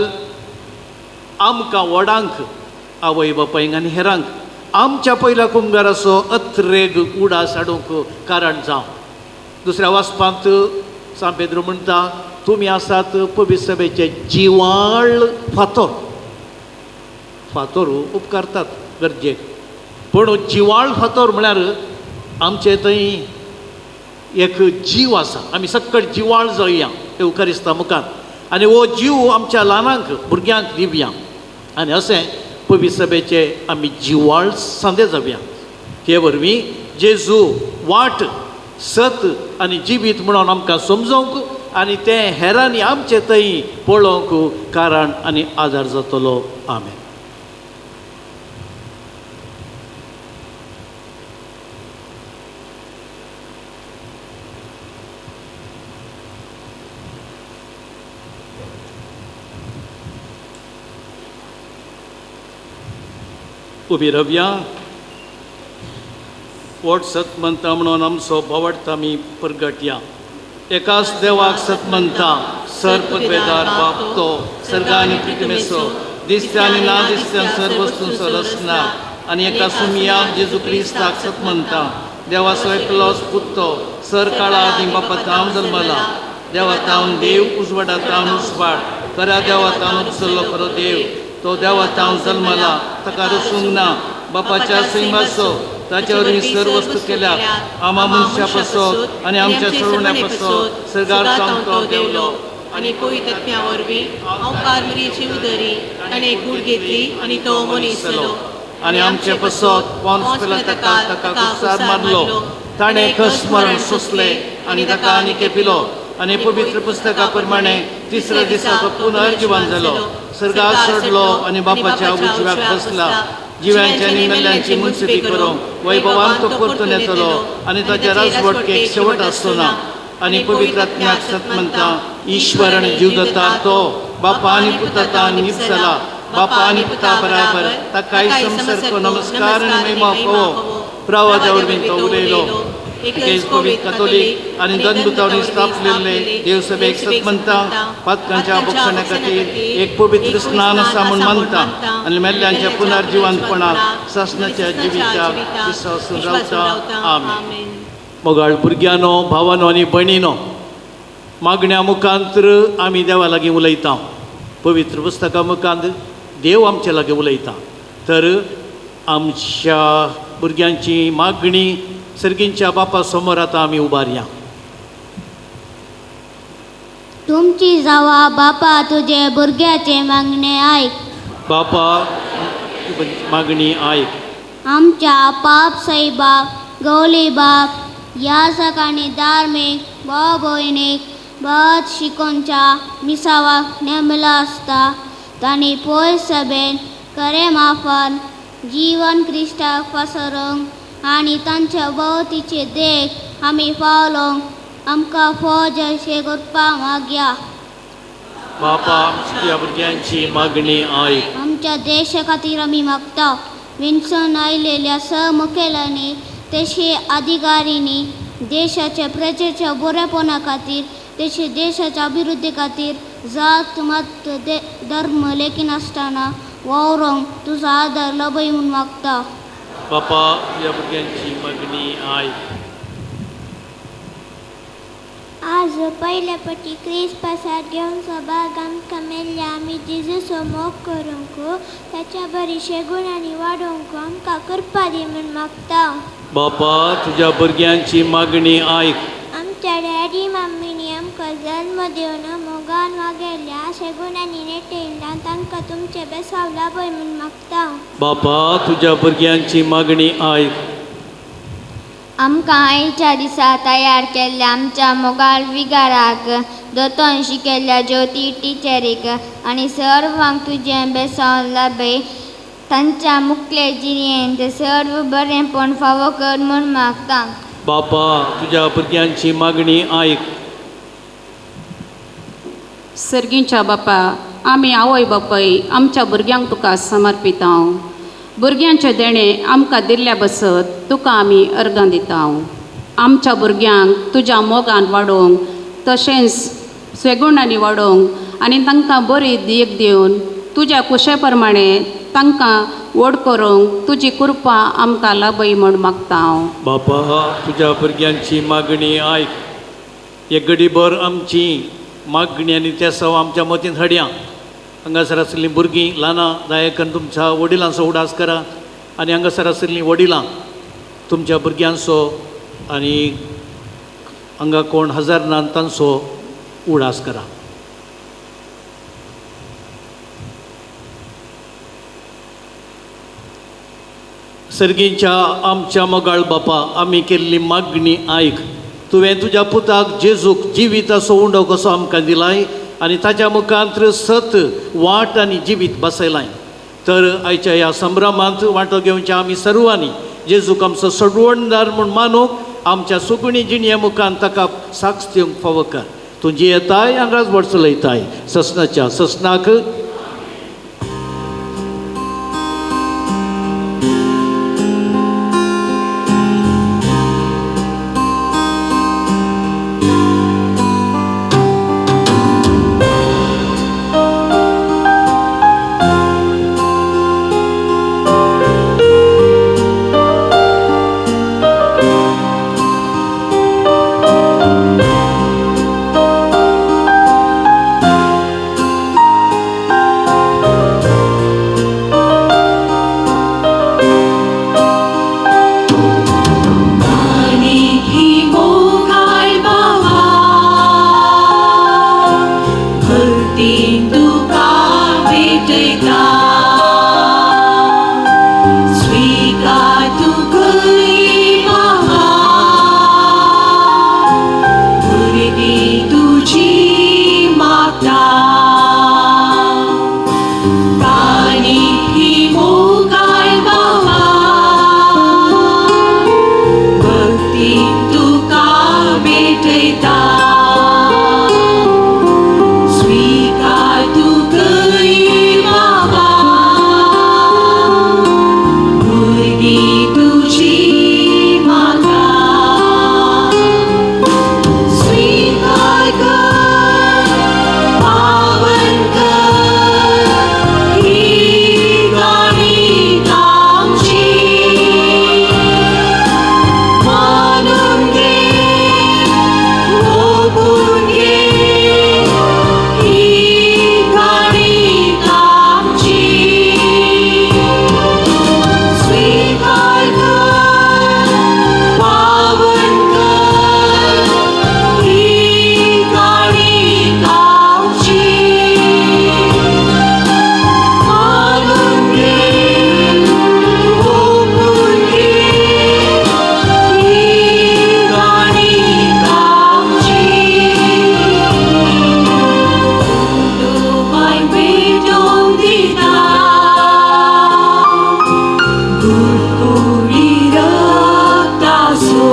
आमकां व्हडांक, आवय बापायंक आनी हेरांक आमच्या पयल्या कुमगाराचो अत्रेग उडास हाडूंक कारण जावं. दुसऱ्या वाचपांत सान पेद्रो म्हणटा, तुमी आसात पवित्र सभेचे जिवाळ फातर. फातर उपकारतात गरजेक, पूण जिवाळ फातर म्हळ्यार आमचे थंय एक जीव आसा. आमी सक्कळ जिवाळ जावया येवकारिस्ता मुखार आनी हो जीव आमच्या ल्हानांक भुरग्यांक दिवया आनी अशें पवित्र सभेचे आमी जिवाळ सांदे जावया. ते वरवीं जेजू वाट, सत आनी जिवीत म्हणून आमकां समजोवंक आनी तें हेरांनी आमचे थंय पळोवंक कारण आनी आदार जातलो. आमेन. उबी रवया. वोट सत म्हणटा म्हणून आमचो भोवडता आमी परगटया. एकाच देवाक सत म्हणटा, सर्प बेदार बाप तो, सर्गांनी पृथ्वीचो, दिसत्या आनी ना दिसत्या सर्व वस्तूंचो रचना. आनी एका सुमिया जेजू क्रिस्ताक सत म्हणटा. देवाचो एकलोच पुत्तो, सर काळा आदी बापा तावन जल्मला. देवा तावन देव, उजवाडा तावन उजवाड, खऱ्या देवा तावन उपसरलो खरो देव. तो देवा तावन जल्मला, ताका रसूंक ना. बापाच्या सैमाचो ताच्यावर ही सर्व वस्तू केल्यात आम्हा मनशा पासत आनी आमच्या सोडवण्या पासत सरगार सावन तो देवलो आणि पवित्रत्म्या वरवीं हांव कारमेलीची उदरी ताणें एक गूड घेतली आनी तो मनीस जालो आनी आमचे पासत पोंस पिलाताका ताका कुसार मारलो ताणें स्मरण सोंसले आनी ताका आनीक पिलो आनी पवित्र पुस्तका प्रमाणे तिसऱ्या दिसा तो पुनर्जीवन जालो सर्गाक चडलो आनी बापाच्या उजव्याक बसला जिव्यांच्या आनी मेल्ल्यांची मुनसिफी करूंक वैभवान तो परतून येतलो आनी ताच्या राजवटकेक शेवट आसचो ना आनी पवित्र आत्म्याक सत म्हणटा ईश्वर आनी जीवदता तो बापा आनी पुता नीप जाला बापा आनी पुता बराबर ताकाय संसर्ग नमस्कार आनी महिमा फोवो प्रवाद्या वरवीं तो उलयलो एकेच पवित्र कॅथोलीक आनी दंतुतावणी स्थापलेले देवसभेक सत म्हणटा पातकांच्या भक्षणा खातीर एक पवित्र स्नान आसा म्हूण मानता आनी मेल्ल्यांच्या पुनर्जीवनपणाक सासणाच्या जिविताक विश्वासून रावता आमीन. मोगाळ भुरग्यानो भावानो आनी भयणीनो मागण्या मुखांतर आमी देवा लागीं उलयता पवित्र पुस्तका मुखांत देव आमचे लागीं उलयता तर आमच्या भुरग्यांची मागणी सर्गींच्या बापा समोर आतां आमी उबारया. तुमची जावा बापा तुजे भुरग्याचे मागणे आयक. बापा मागणी आयक. आमच्या पाप सैबाक गवली बाप याजक आनी धार्मीक भाव भयणीक बद शिकोवच्या मिसावाक नेमला आसता तांणी पयस सभेन खरें माफान जीवन क्रिस्ताक पसरोवंक आनी तांच्या भोंवतीचे देख आमी पावलोवंक आमकां फौज अशें करपाक मागया. बापा आमच्या भुरग्यांची मागणी आयक. आमच्या देशा खातीर आमी मागता विणसून आयलेल्या सहमुखेलांनी तेशी अधिकारींनी देशाच्या प्रजेच्या बरेपणा खातीर तेशी देशाच्या अभिवृद्धी खातीर जात मत धर्म लेखी नासतना वावरोवंक तुजो आदार लबय म्हूण मागता. बापा ह्या भुरग्यांची मागणी आयक. आज पयले पटी क्रिस्पासार घेवन सबाग आमकां मेल्ल्या आमी जेजूचो मोग करूंक ताच्या बरी शेगुणांनी वाडोवंक आमकां करपा दी म्हूण मागता. बापा तुज्या भुरग्यांची मागणी आयक. आमच्या डॅडी मम्मीनी आमकां जल्म दिवन मोगान वागयल्ल्या शेगुणांनी नेटयल्या तांकां तुमचे बेसाव लाभय म्हूण मागता. बापा तुज्या भुरग्यांची मागणी आयक. आमकां आयच्या दिसा तयार केल्ल्या आमच्या मोगाळ विगाराक दोतोन शिकयल्ल्या ज्योती टिचरीक आनी सर्वांक तुजें बेसाव लाभय तांच्या मुखले जिणेंत सर्व बरेंपण फावो कर म्हूण मागता. बापा तुज्या भुरग्यांची मागणी आयक. सर्गींच्या बापा आमी आवय बापय आमच्या भुरग्यांक तुका समर्पिता. भुरग्यांचे देणे आमकां दिल्ल्या बसत तुका आमी अर्गां दिता. आमच्या भुरग्यांक तुज्या मोगान वाडोवंक तशेंच स्वेगुणांनी वाडोवंक आनी तांकां बरी देख दिवन तुज्या कुशे प्रमाणे तांकां व्हड करूंक तुजी कृपा आमकां लाभय म्हूण मागता. बापा तुज्या भुरग्यांची मागणी आयक. एक घडीभर आमची मागणी आनी तेसाव आमच्या मतींत हाडया. हांगासर आशिल्लीं भुरगीं ल्हानां दयाकन तुमच्या वडिलांचो उडास करा आनी हांगासर आशिल्लीं वडिलां तुमच्या भुरग्यांचो आनी हांगा कोण हजर ना तांचो उडास करा. सर्गींच्या आमच्या मोगाळ बापा आमी केल्ली मागणी आयक. तुवें तुज्या पुताक जेजूक जिवीत असो उंडो कसो आमकां दिलाय आनी ताच्या मुखांत्र सत वाट आनी जिवीत बसयलाय. तर आयच्या ह्या संभ्रमांत वांटो घेवच्या आमी सर्वांनी जेजूक आमचो सडवणदार म्हूण मानूंक आमच्या सुगणी जिणये मुखान ताका साक्ष दिवंक फावो कर. तुजी येताय आनी राजवट चलयताय ससनाच्या ससनाक मागता कानिकी मोगाळ बाबा भक्ती तुका भेटयता स्वीकार तू करी बाबा भुरगी तुझी माता स्वीकार कर पावन कर ही गाणी आमची मानून घे ओपून घे ही गाणी आमची स्वीकार कर पावन कर ही गाणी आमची मानून घे ओपून घे ही गाणी आमची तुमाय भेटून दिता गुरगुरी रक्तासो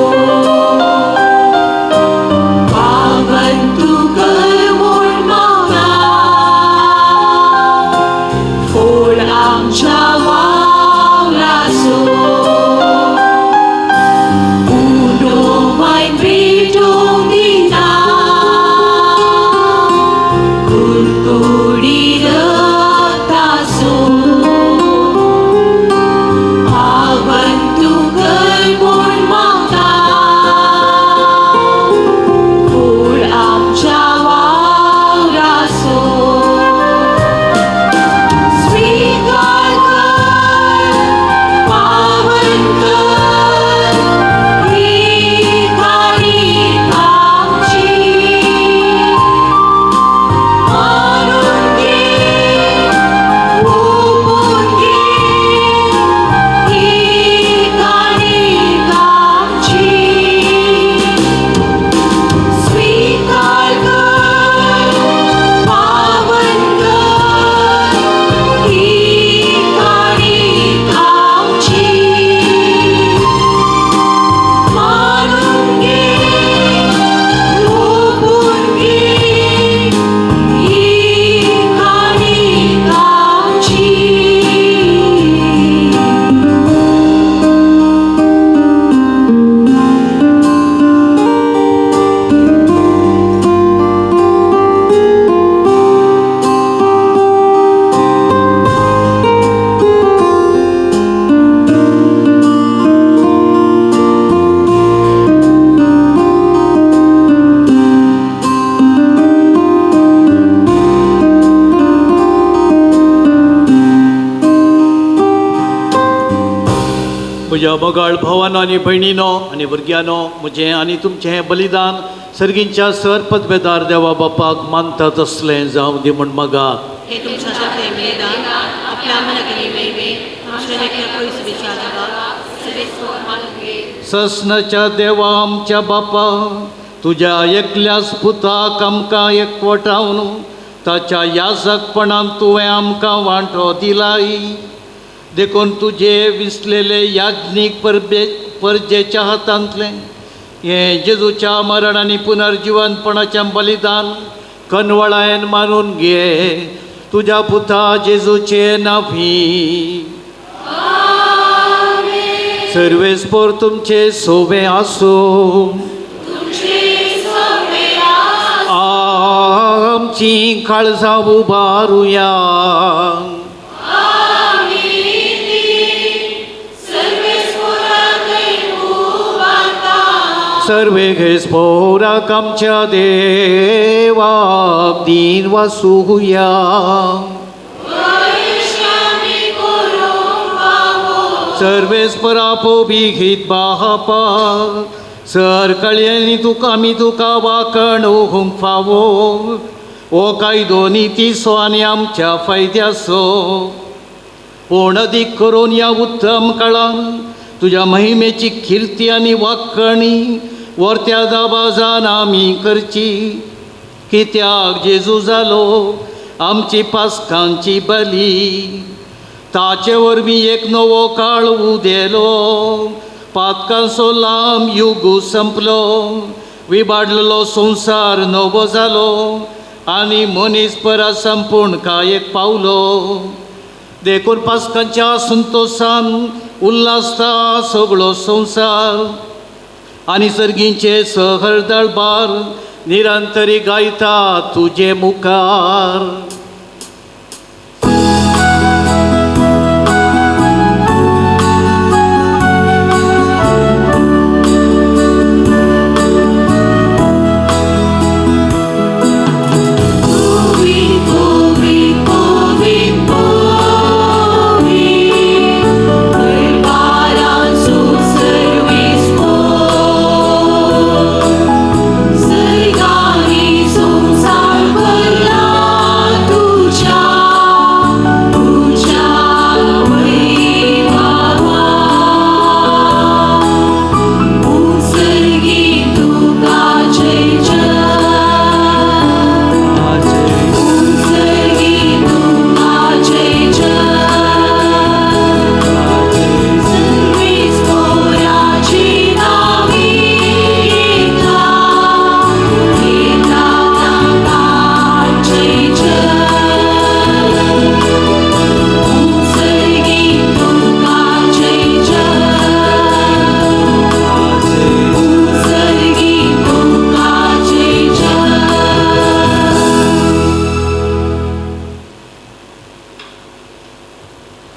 पावन तू कर म्हूण मागता फोड आमच्या वावराचो तुमाय भेटून दिता गुरगुरी रक्तासो पावन तू कर म्हूण मागता फोड आमच्या वावराचो स्वीकार कर पावन कर ही गाणी आमची मानून घे ओपून घे ही गाणी आमची स्वीकार कर पावन कर ही गाणी आमची मानून घे ओपून घे ही गाणी आमची म्हज्या मोगाळ भावांनो आनी भयणीनो आनी भुरग्यांनो म्हजें आनी तुमचें हें बलिदान सर्गींच्या सर पदवेदार देवा बापाक मानता तसलें जावं दी म्हूण मागात हे तुमच्या प्रेमलेदान आपल्या मनातली मेवे आमच्या लेखा पयस विचारता सगळे मानून घे ससनाच्या देवा आमच्या बापा तुज्या एकल्याच पुताक आमकां एकवटावन ताच्या याजकपणान तुवें आमकां वांटो दिलाई देखून तुजे विसलेले याज्ञीक परजेच्या हातांतलें हें जेजूच्या मरण आनी पुनर्जिवनपणाचें बलिदान कनवळायेन मानून घे तुज्या पुता जेजूचे नांवी सर्वेस्पोर तुमचे सोबे आसूं आमची काळजां उबारुया सर्वे घेस्पोराक आमच्या देवाक दीन वासुया सर्वेस्परा पोबीगीत बापा सर कळ्यांनी तुका आमी तुका वाकण ओहूंक फावो ओ कायदो नितीसो आनी आमच्या फायद्याचो पूण अदीक करून ह्या उत्तम काळान तुज्या महिमेची किर्ती आनी वाकणी वर्त्या दाबाजान आमी करची कित्याक जेजू जालो आमची पासकांची बली. ताचे वरवीं एक नवो काळ उदेलो, पातकांचो लांब युग संपलो. विबाडलेलो संवसार नवो जालो आनी मनीस परत संपूर्णकायेक पावलो. देखून पासकांच्या संतोशान उल्हासता सगळो संवसार आनी सर्गींचे सहर दळबार निरंतरी गायता तुजे मुखार.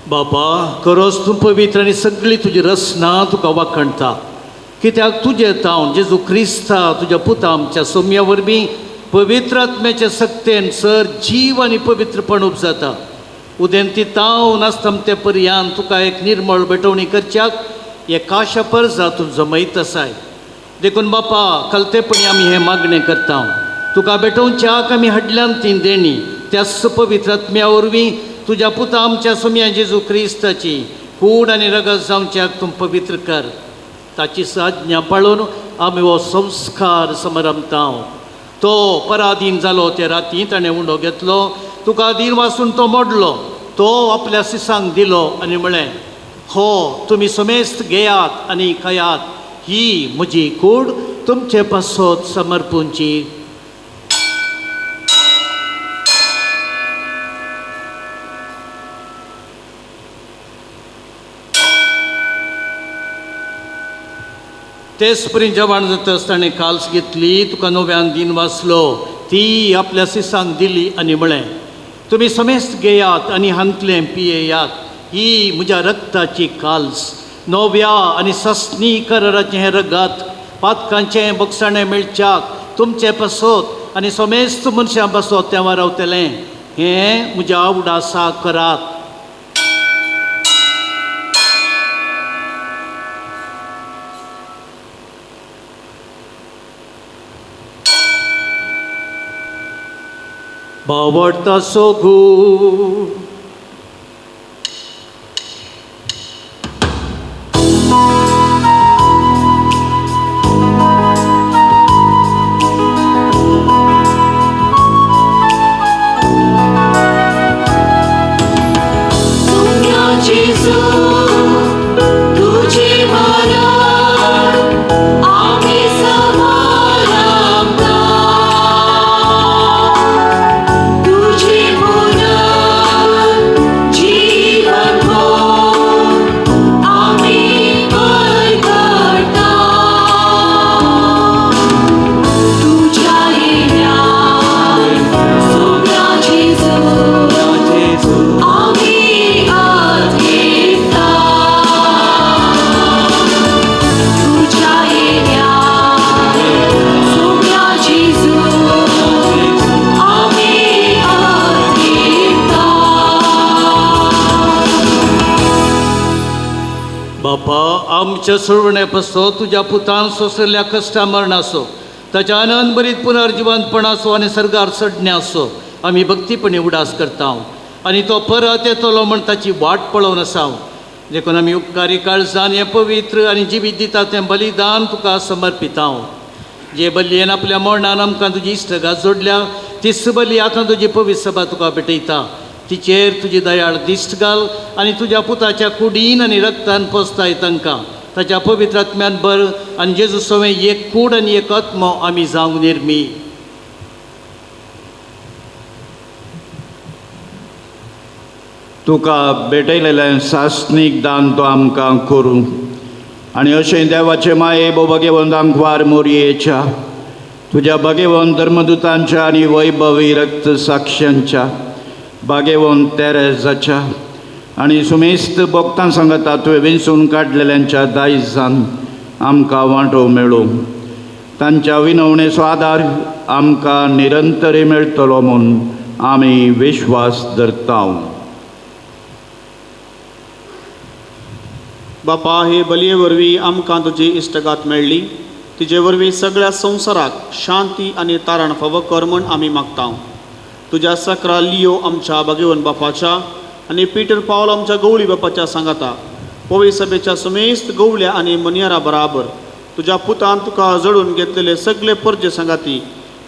बाबा, खरोच तूं पवित्र आनी सगळी तुजी रचना तुका वाखणटा. कित्याक तुजें तावन जेजू क्रिस्ता तुज्या पुता आमच्या सोम्या वरवीं पवित्र आत्म्याचे सक्तेन सर जीव आनी पवित्रपण उपजाता. उदेंती तावन आसता ते पर्यान तुका एक निर्मळ बेटवणी करच्याक हे काशा परजा तूं जमयत आसाय. देखून बापा, कलतेपणी आमी हें मागणें करता. तुका बेटोवच्याक आमी हाडल्यान ती देणी त्याच पवित्र आत्म्या वरवीं तुज्या पुता आमच्या सोम्या जेजू क्रिस्ताची कूड आनी रगत जावच्याक तूं पवित्र कर. ताची साज्ञा पाळून आमी हो संस्कार समरमता. तो पराधीन जालो ते राती ताणें उंडो घेतलो, तुका दीन वाचून तो मोडलो. तो आपल्या सिसांक दिलो आनी म्हळें, हो तुमी समेस्त घेयात आनी खायात, ही म्हजी कूड तुमचे पासत समर्पूंची. तेच परी जेवण जाता ताणें काल्स घेतली, तुका नव्यान दीन वाचलो, ती आपल्या सिसांक दिली आनी म्हळें, तुमी समेस्त घेयात आनी हांतलें पियेयात, ही म्हज्या रक्ताची काल्स. नव्या आनी सस्नी कराराचें हें रगत पातकांचें बगसाणें मेळच्याक तुमचे पासत आनी समेस्त मनशां पासत तेव्हा रावतलें. हें म्हज्या आवडासा करात. बावडता सोगू आमच्या सोडवणे पासो तुज्या पुतान सोसरल्या कश्टा मरणासो, ताच्या आनंद बरीत पुनर्जिवंतपणासो आनी सर्गार चडण्यासो आमी भक्तीपणी उडास करता. आनी तो परत येतलो म्हण ताची वाट पळोवन आसा. देखून आमी उपकारी काळजान हें पवित्र आनी जिवीत दिता तें बलिदान तुका समर्पिता. जे बलयेन आपल्या मरणान आमकां तुजी इश्टगात जोडल्या तीच बली आतां तुजी पवित्र सभा तुका भेटयता. तिचेर तुजी दयाळ दिश्ट घाल आनी तुज्या पुताच्या कुडीन आनी रक्तान पोसताय तांकां ताच्या पवित्र आत्म्यान बर आनी जेजू सवें एक कूड आनी एक आत्मो आमी जावंक निर्मी. तुका भेटयलेलें सासणीक दान तो आमकां करूं आनी अशें देवाचे माये भगवंत आंकवार मोरयेच्या तुज्या भगवंत धर्मदुतांच्या आनी वैभवी रक्त साक्षांच्या भाग्यवंत तेरेजाच्या आनी सुमेस्त भक्तां सांगता तुवें विंचून काडलेल्यांच्या दायजान आमकां वांटो मेळो. तांच्या विनवणेचो आदार आमकां निरंतरी मेळटलो म्हूण आमी विश्वास धरता. बापा, हे बलये वरवीं आमकां तुजी इश्टगात मेळ्ळी. तिजे वरवीं सगळ्या संवसाराक शांती आनी तारण फावो कर म्हूण आमी मागता. तुज्या सकरा लियो आमच्या भगवंत बापाच्या आनी पिटर पावल आमच्या गवळी बापाच्या सांगाता पवित्र सभेच्या सुमेस्त गवळ्या आनी मनयारा बराबर तुज्या पुतान तुका जडून घेतलेले सगळे परजे सांगाती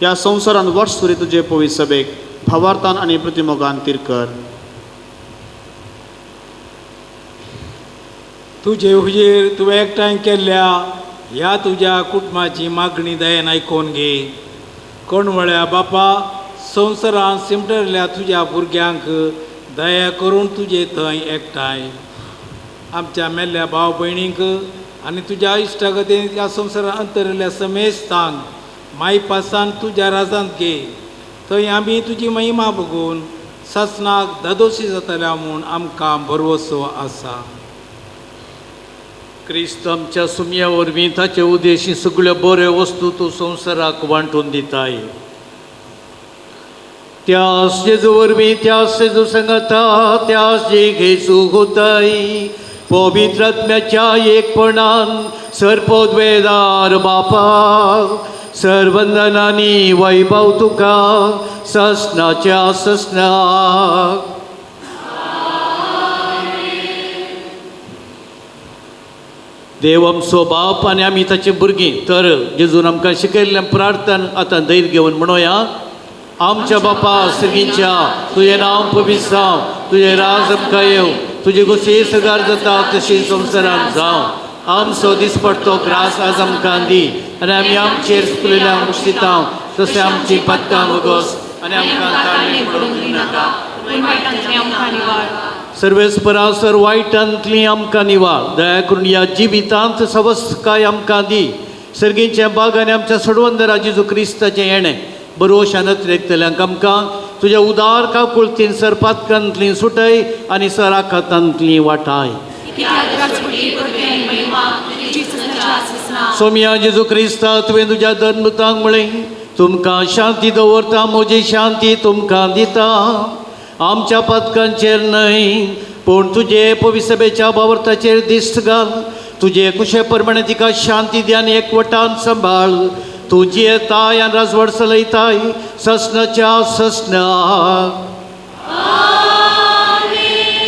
ह्या संवसारान वर्सभरी तुजे पवित्र सभेक भावार्थान आनी प्रतिमोगान तीर. तुजे हुजेर तुवें एकठांय केल्ल्या ह्या तुज्या कुटुंबाची मागणी दयेन आयकोन घे. कणवळ्या बापा, संवसारांत सिमटलेल्या तुज्या भुरग्यांक दया करून तुजे थंय एकठांय. आमच्या मेल्ल्या भाव भयणींक आनी तुज्या इश्टागतीन ह्या संवसारांत अंतरिल्ल्या समेस्तांक माई पासान तुज्या राजांत घे. थंय आमी तुजी महिमा बघून ससनाक दादोशी जातल्या म्हूण आमकां भरवसो आसा. क्रिस्त आमच्या सुमया वरवीं ताचे उद्देशी सगळ्यो बऱ्यो वस्तू तूं संवसाराक वांटून दिताय. त्यास जेजू वरवीं त्यास जेजू सांगता त्यास जे घेजू होताय पवित्र आत्म्याच्या एकपणान सर्पोद्वेदार बापा सर्वंदनांनी वैभव तुका ससनाच्या ससनाक. देव आमचो बाप आनी आमी ताची भुरगीं तर जेजून आमकां शिकयल्ल्या प्रार्थना आतां धैर्य घेवन म्हणोया. आमच्या बापा सर्गींच्या तुजें नांव पवित्र जावं, तुजें राज आमकां येवं, तुजी गोशी सगार जाता तशी संवसारांत जावं. आमचो दिसपट्टो ग्रास आज आमकां दी आनी आमी आमचेर चुकलेल्यांक मुश्टिता तशें आमची पत्तां वगोस आनी आमकां ताळणी पडूंक दिनाका. सर्वेस्परासर वायटांतली आमकां निवाळ दया करून ह्या जिवितांत सवस्काय आमकां दी. सर्गींचें बाग आनी आमच्या सोडवंदरा जेजू क्रिस्ताचें येणें बरोवशानत रेखतल्यांक आमकां तुज्या उदार काकुळतीन सरपातकांतली सुटय आनी सराखातांतली वाटाय. सोम्या जेजू क्रिस्ता तुवें तुज्या धर्मतांक म्हळें तुमकां शांती दवरता म्हजी शांती तुमकां दिता. आमच्या पथकांचेर न्हय पूण तुजे पवित्र सभेच्या भावार्थाचेर दिश्ट घाल. तुजे कुशे प्रमाणे तिका शांती दी आनी एकवटान सांबाळ. तूं जियेताय आनी राजवट चलयताय ससनाच्या ससनाक.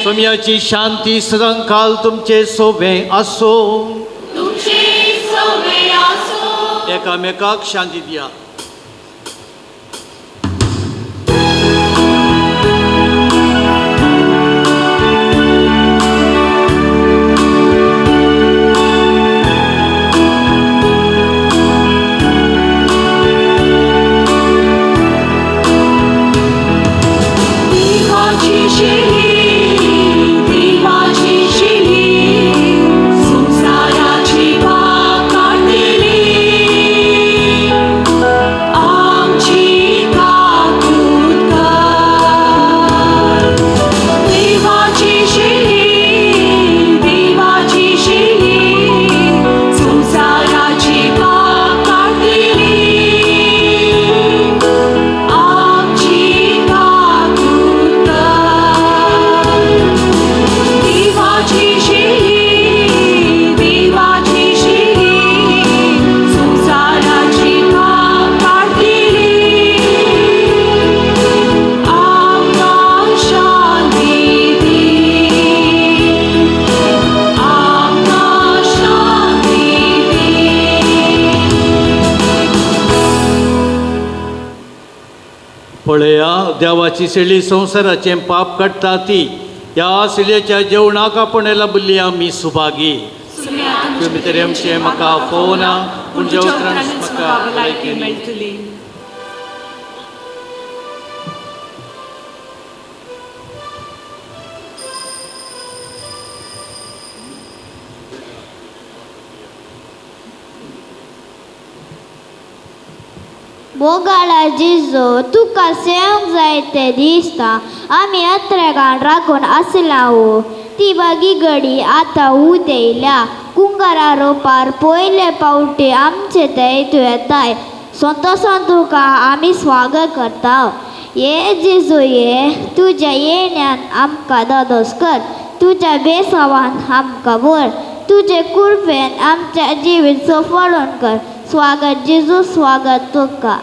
सोम्याची शांती सदांकाल तुमचे सोबे आसो. एकामेकाक शांती दिया. पळया देवाची शेळी संवसाराचें पाप काडटा ती ह्या शेळयेच्या जेवणाक आपण लाभिल्ली आमी सुभागी तुमी तरी आमचे म्हाका पळोवना पूण जेवत्रांच म्हाका भलायकी मेळटली. बोगाळा जिजो तुका सेवंक जाय ते दिसता आमी अत्रेगान राखून आसलां ती बागी घडी आतां उद येयल्या कुंगारा रोपार पयले पावटी आमचे ते तूं येताय संतोषान तुका आमी स्वागत करता. ये जिजो ये तुज्या येण्यान आमकां दोदोस कर तुज्या बेसावान आमकां वर तुजे कृपेन आमच्या जिवीत सफळून कर. स्वागत जिजू स्वागत तुका.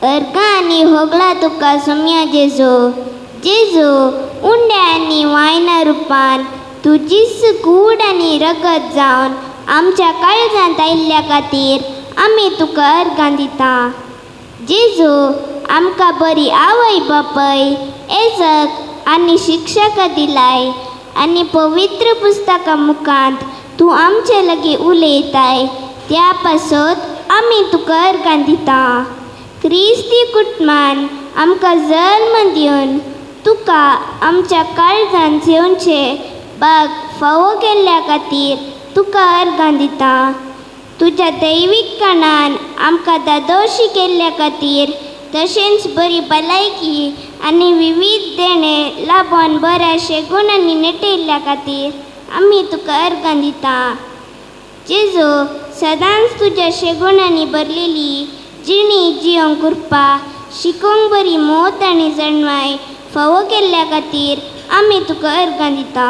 अर्गा आनी होगला तुका सोम्या जेजो जेजो उंड्या आनी वायना रुपान तुजीच कूड आनी रगत जावन आमच्या काळजांत आयिल्ल्या खातीर आमी तुका अर्गां दिता जेजो आमकां बरी आवय बापय एजक आनी शिक्षक दिलाय आनी पवित्र पुस्तका मुखांत तूं आमचे लागीं उलयताय त्या पासत आमी तुका अर्गां दिता क्रिस्ती कुटुंबान आमकां जल्म दिवन तुका आमच्या काळजांत येवचे बाग फावो केल्ल्या खातीर तुका अर्गां दिता तुज्या दैवीक कणान आमकां दादोशी केल्ल्या खातीर तशेंच बरी भलायकी आनी विविध देणे लाबोन बऱ्या शेगुणांनी नटयल्ल्या खातीर आमी तुका अर्गां दिता जेजो सदांच तुज्या शेगुणांनी भरलेली जिणी जियोंक कृपा शिकोवंक बरी मोत आनी जणवाय फावो केल्ल्या खातीर आमी तुका अर्गां दिता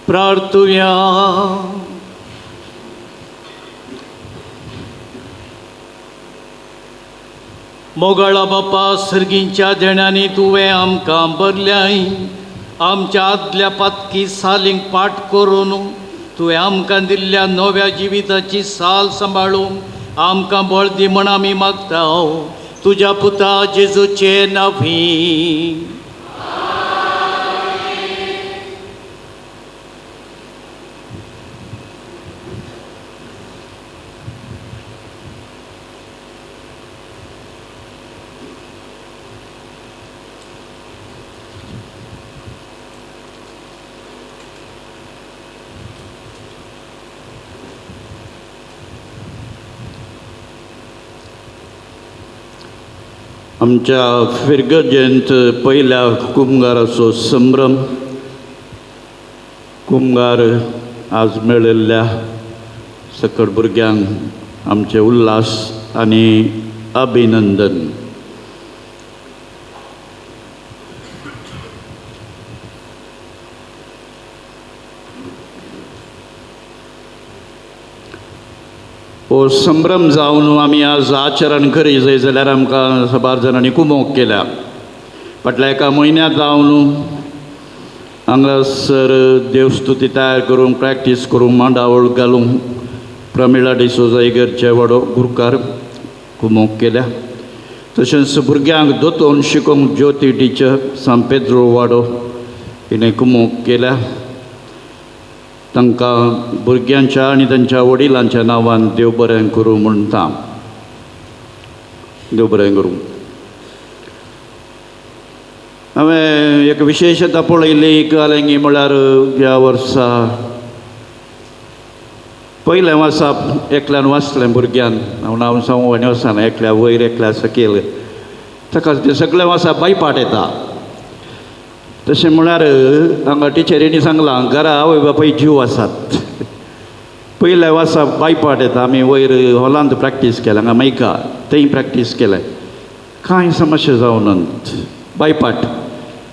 प्रार्थुया. मोगाळा बापा, सर्गींच्या देण्यांनी तुवें आमकां भरल्याय. आमच्या आदल्या पातकी सालींक पाठ करून तुवें आमकां दिल्ल्या नव्या जिविताची साल सांबाळूंक आमकां बळ दी म्हण आमी मागता. तुज्या पुता जेजूचे नांवी. आमच्या फिरगजेंत पयल्या कुंभाराचो संभ्रम कुमगार आज मेळिल्ल्या सकट भुरग्यांक आमचे उल्हास आनी अभिनंदन. हो संभ्रम जावन आमी आज आचरण करी जंय जाल्यार आमकां साबार जाणांनी कुमोक केल्या. फाटल्या एका म्हयन्यांत जावन हांगासर देवस्तुती तयार करूंक प्रॅक्टीस करूंक मांडावळ घालूंक प्रमिळा डिसोजा इगर्जे व्हडो गुरकार कुमोक केल्या. तशेंच भुरग्यांक दोतोन शिकोवंक ज्योती टिचर सान पेद्रो वाडो हिणें कुमोक केल्या. तांकां भुरग्यांच्या आनी तांच्या वडिलांच्या नांवान देव बरें करूं म्हणटा. देव बरें करूं. हांवें एक विशेशता पळयली कालेंगी म्हळ्यार ह्या वर्सा पयल्या वर्सा एकल्यान वाचलें भुरग्यान. हांव नांव सांगून वचना, एकल्या वयर एकल्या सकयल. ताका ते सगळे वर्सा बायपाट येता. तशें म्हळ्यार हांगा टिचरींनी सांगलां घरा आवय बापाय जीव आसात. पयल्या वर्सा बायपाट येता. आमी वयर हॉलांत प्रॅक्टीस केल्या, हांगा मैका थंय प्रॅक्टीस केलें. कांय समस्या जावनात. बायपाट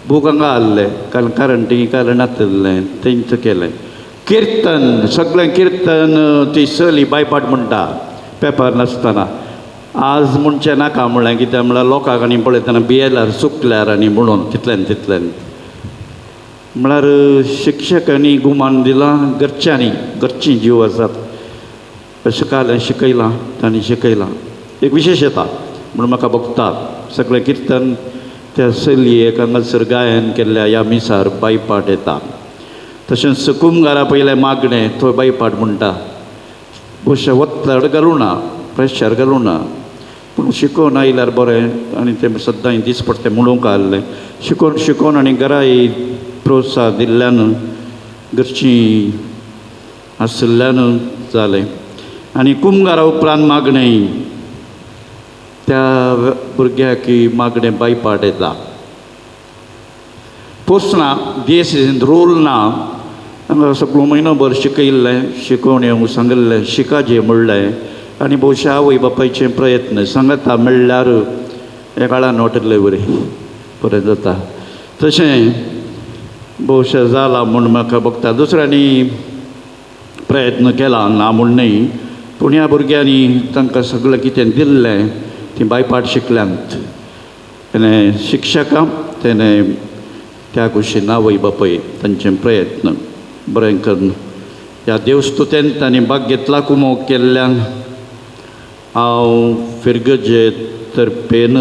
बूक हांगा हाडले कारण कारण नातलें तेंच केलें. किर्तन सगळें किर्तन ती चली बायपाट म्हणटा पेपर नासतना. आज म्हणचें नाका म्हणलें कित्याक म्हळ्यार लोकांक आनी पळयतना भियेल्यार चुकल्यार आनी म्हणून तितल्यान म्हळ्यार शिक्षकांनी गुमान दिलां. घरचीं जीव आसात. शिकयलां तांणी शिकयलां. एक विशेश येता म्हणून म्हाका भोगता. सगळें किर्तन त्या चलयेक हांगासर गायन केल्ल्या ह्या मिसार बायपाट येता. तशेंच कुमगारा पयलें मागणें थंय बायपाट म्हणटा. अशें वत्तड घालूं ना, प्रेशर घालूं ना, पूण शिकोवन आयल्यार बरें आनी तें सद्दां दिसपट्टें म्हणूंक आहलें. शिकोवन आनी घराय प्रोत्साहन दिल्ल्यान घरचीं आशिल्ल्यान जालें. आनी कुमगारा उपरांत मागणें त्या भुरग्याक मागणें बायपाट येता. पोसना DSSन रोल ना. हांगा सगळो म्हयनोभर शिकयल्लें, शिकोवन येवंक सांगिल्लें, शिकाजें म्हणलें आनी भोवशा आवय बापायचे प्रयत्न सांगता म्हणल्यार हे काळान वाटलें बरें जाता. तशें भोवशा जाला म्हूण म्हाका भोगता. दुसऱ्यांनी प्रयत्न केला ना म्हूण न्ही, पूण ह्या भुरग्यांनी तांकां सगळें कितें दिल्लें तीं बायपाट शिकल्यांत. तेणें शिक्षकां तेणें त्या कुशीन आवय बापाय तांचे प्रयत्न बरें करून ह्या देवस्तुतेंत तांणी भाग घेतला कुमोक केल्ल्यान हांव फिरगजे तर्फेन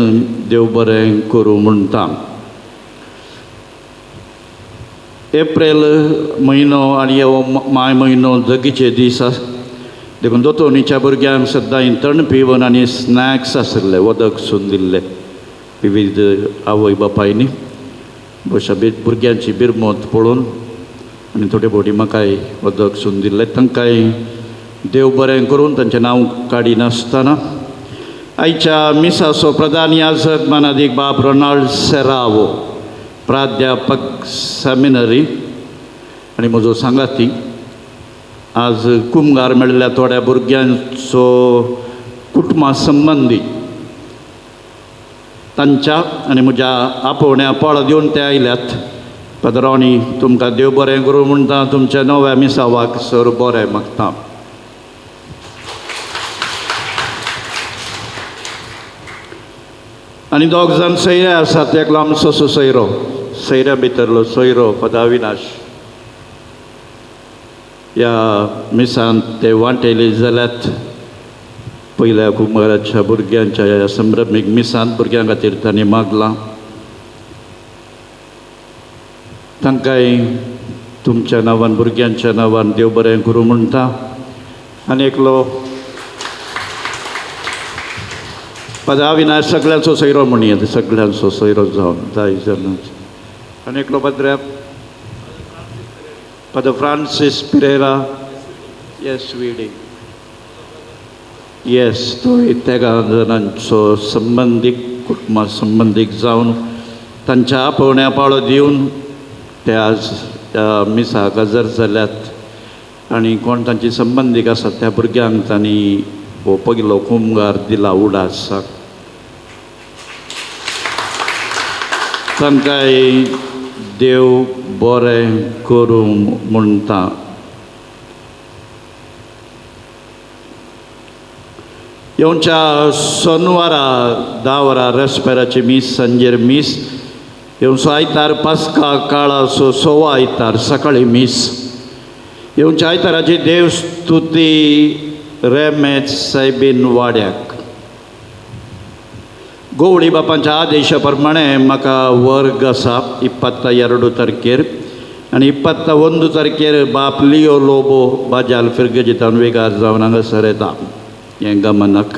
देव बरें करूं म्हणटा. एप्रील म्हयनो आनी हो माय म्हयनो जगीचे दीस देखून दोतोनीच्या भुरग्यांक सद्दां तणपिवण आनी स्नॅक्स आशिल्ले वदक सून दिल्ले विविध आवय बापायनी. अशा भुरग्यांची बिरमत पळोवन आनी थोडे फावटी म्हाकाय वदक सून दिल्ले. तांकांय देव बरें करून तांचें नांव काडी नासतना आयच्या मिसाचो प्रधान याजक मानादीक बाब रोनाल्ड सेरावो, प्राध्यापक सेमिनरी आनी म्हजो सांगाती आज कुमगार मेळिल्ल्या थोड्या भुरग्यांचो कुटुंबा संबंदी तांच्या आनी म्हज्या आपोवण्या पाळो दिवन ते आयल्यात. पदरावणी तुमकां देव बरें करूं म्हणटा. तुमच्या नव्या मिसावाक सर बरें मागता. आनी दोग जाण सयरे आसात. एकलो आमचो सयऱ्या भितरलो सोयरो पदाविनाश. ह्या मिसान ते वांटेले जाल्यात. पयल्या कुंभाराच्या भुरग्यांच्या ह्या संभ्रमीक मिसान भुरग्यां खातीर तांणी मागलां. तांकांय तुमच्या नांवान भुरग्यांच्या नांवान देव बरें करूं म्हणटा. आनी एकलो पदाविनाश सगळ्यांचो सोयरो म्हणया, सगळ्यांचो सोयरो जावन जाय जावन. आनी एकलो Father Francis Pereira, yes, reading. Yes, तो त्या जाणांचो संबंदीक कुटुंबा संबंदीक जावन तांच्या आपोवण्या पाळो दिवन ते आज मिसाक हजर जाल्यात आनी कोण तांची संबंदीक आसा त्या भुरग्यांक तांणी हो पयलो कुंभार दिला उडासाक. तांकांय देव बरें करूं म्हणटा. येवच्या सोनवारा 10 वरां रेस्पेराची मीस सांजेर मीस. येवचो आयतार पास्का काळा सोवा आयतार सकाळी मीस. येवच्या आयताराची देव स्तुती रेमेज सायबीन वाड्याक. गवळी बापांच्या आदेशा प्रमाणे म्हाका वर्ग आसा 22 तारखेर आनी 21 तारखेर बाप लियो लोबो बाजाल फिरगेजितान वेगार जावन हांगासर येता हें गमनाक.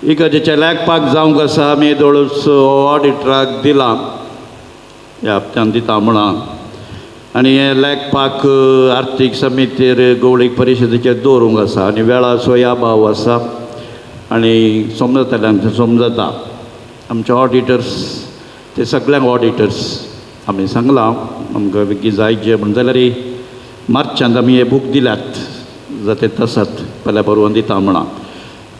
इगर्जेचे लेखपाक जावंक आसा आमी दोळूच ऑडिटराक दिला ह्या हप्त्यान दिता म्हणा. आनी हे लेखपाक आर्थीक समितीर गवळीक परिशदेचेर दवरूंक आसा आनी वेळा सोया भाव आसा आनी समजतल्यांक समजता. आमचे ऑडिटर्स ते सगळ्यांक ऑडिटर्स आमी सांगलां आमकां बेगी जायचे म्हण जाल्यार मार्चांत आमी हे बूक दिल्यात जाते तसात पयल्या परवान दिता म्हणा.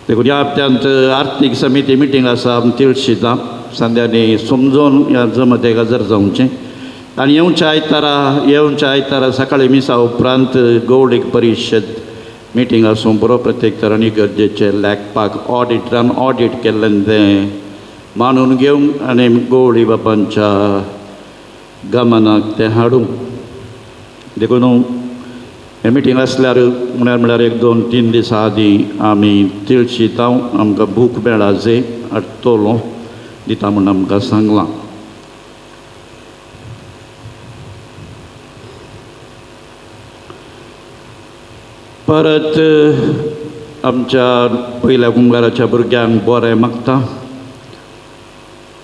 देखून ह्या हप्त्यांत आर्थीक समिती मिटींग आसा तिळशीता संध्यानी समजून ह्या जमतेक हजर जावचें. आनी येवच्या आयतारा सकाळी मिसा उपरांत गवळीक परिशद मिटींग आसूं बरो प्रत्येक तरांनी गरजेचे लेखपाक ऑडिटरान ऑडिट केल्लें तें मानून घेवंक आनी गवळी बापांच्या गमनाक तें हाडूंक. देखून हें मिटींग आसल्यार म्हळ्यार 1-2-3 दिसां आदीं आमी तिळशीतांव आमकां बूक मेळा जे तोलो दिता म्हूण आमकां सांगलां. परत आमच्या पयल्या कुंभाराच्या भुरग्यांक बरें मागता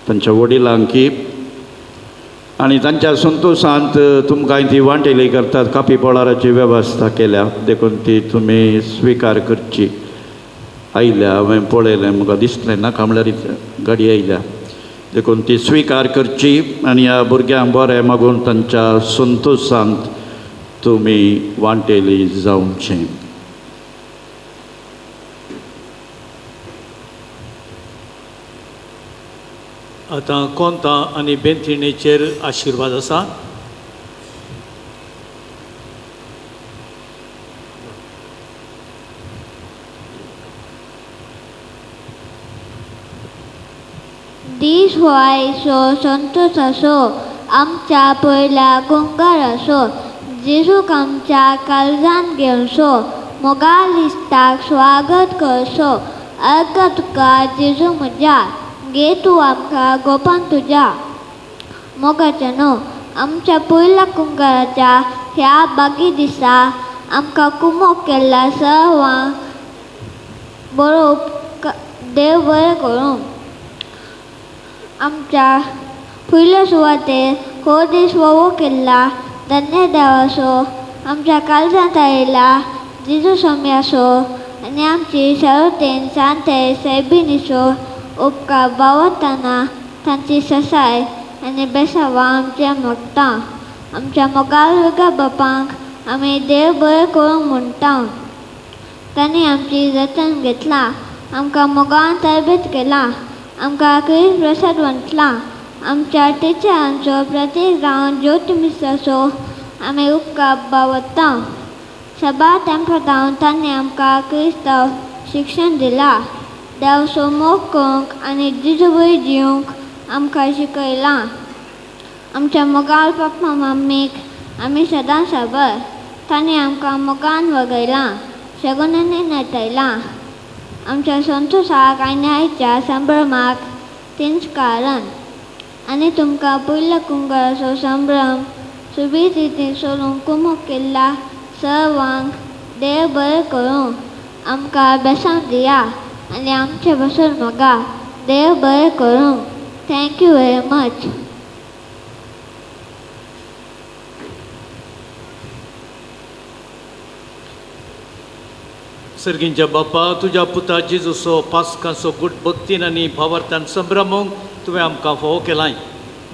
तांच्या वडिलांकी आनी तांच्या संतोशांत तुमकां ती वांटेली करतात कापी पोळाराची वेवस्था केल्या. देखून ती तुमी स्विकार करची. आयल्या हांवें पळयलें म्हाका दिसलें नाका म्हळ्यार गाडी आयल्या. देखून ती स्विकार करची आनी ह्या भुरग्यांक बरें मागून तांच्या संतोशांत तुमी वांटेली जावचें. आतां कोंतां आनी बेंतिणेचेर आशिर्वाद आसा. दीस हो आयचो संतोश आसो आमच्या पयल्या कुंभार आसो. जेजूक आमच्या काळजांत घेवचो मोगाल इश्टाक स्वागत करचो. अर्घ तुका जेजू म्हज्या घे तूं आमकां गोपान तुज्या. मोगाचे न्हू आमच्या पयल्या कुंभाराच्या ह्या बागी दिसा आमकां कुमोक केल्ल्या सर्वांक बरो देव बरें करूं. आमच्या पयल्या सुवातेर हो दीस वोवो केल्ला धन्य देवाचो आमच्या काळजांत आयिल्ला जेजू स्वामी आसो आनी आमची सर्वतेन सांते सायबिणीचो उपकार बावतना तांची ससाय आनी बेसावां आमच्या मागता. आमच्या मोगाल वेगळ्या बापांक आमी देव बरें करूंक म्हणटा. तांणी आमची जतन घेतला आमकां मोगान तरबेत केला आमकां क्रिस्त प्रसाद वांटला. आमच्या टिचरांचो प्रत्येक गांवांत ज्योती मिसाचो आमी उपकार बावता. सभा तेंपातावन तांणी आमकां क्रिस्तांव शिक्षण दिलां. देवाचो मोग करूंक आनी जिजूबरी जिवंक आमकां शिकयलां. आमच्या मोगाल पप्पा मम्मीक आमी सदांच आभार. तांणी आमकां मोगान वगयलां शगुनांनी नटयलां. आमच्या संतोशाक आनी आयच्या संभ्रमाक तेंच कारण आनी तुमकां पयल्या कुंभाराचो संभ्रम सुबीत रितीन सोडूंक कुमोक केल्ल्या सर्वांक देव बरें करूं. आमकां अभ्यासांक दिया आनी आमचे बसून मागा देव बरें करूं. Thank you very much. सर्गींच्या बापा तुज्या पुता जेजूचो पास्काचो गूढ भक्तीन आनी भावार्थान संभ्रमूंक तुवें आमकां फोव केलाय.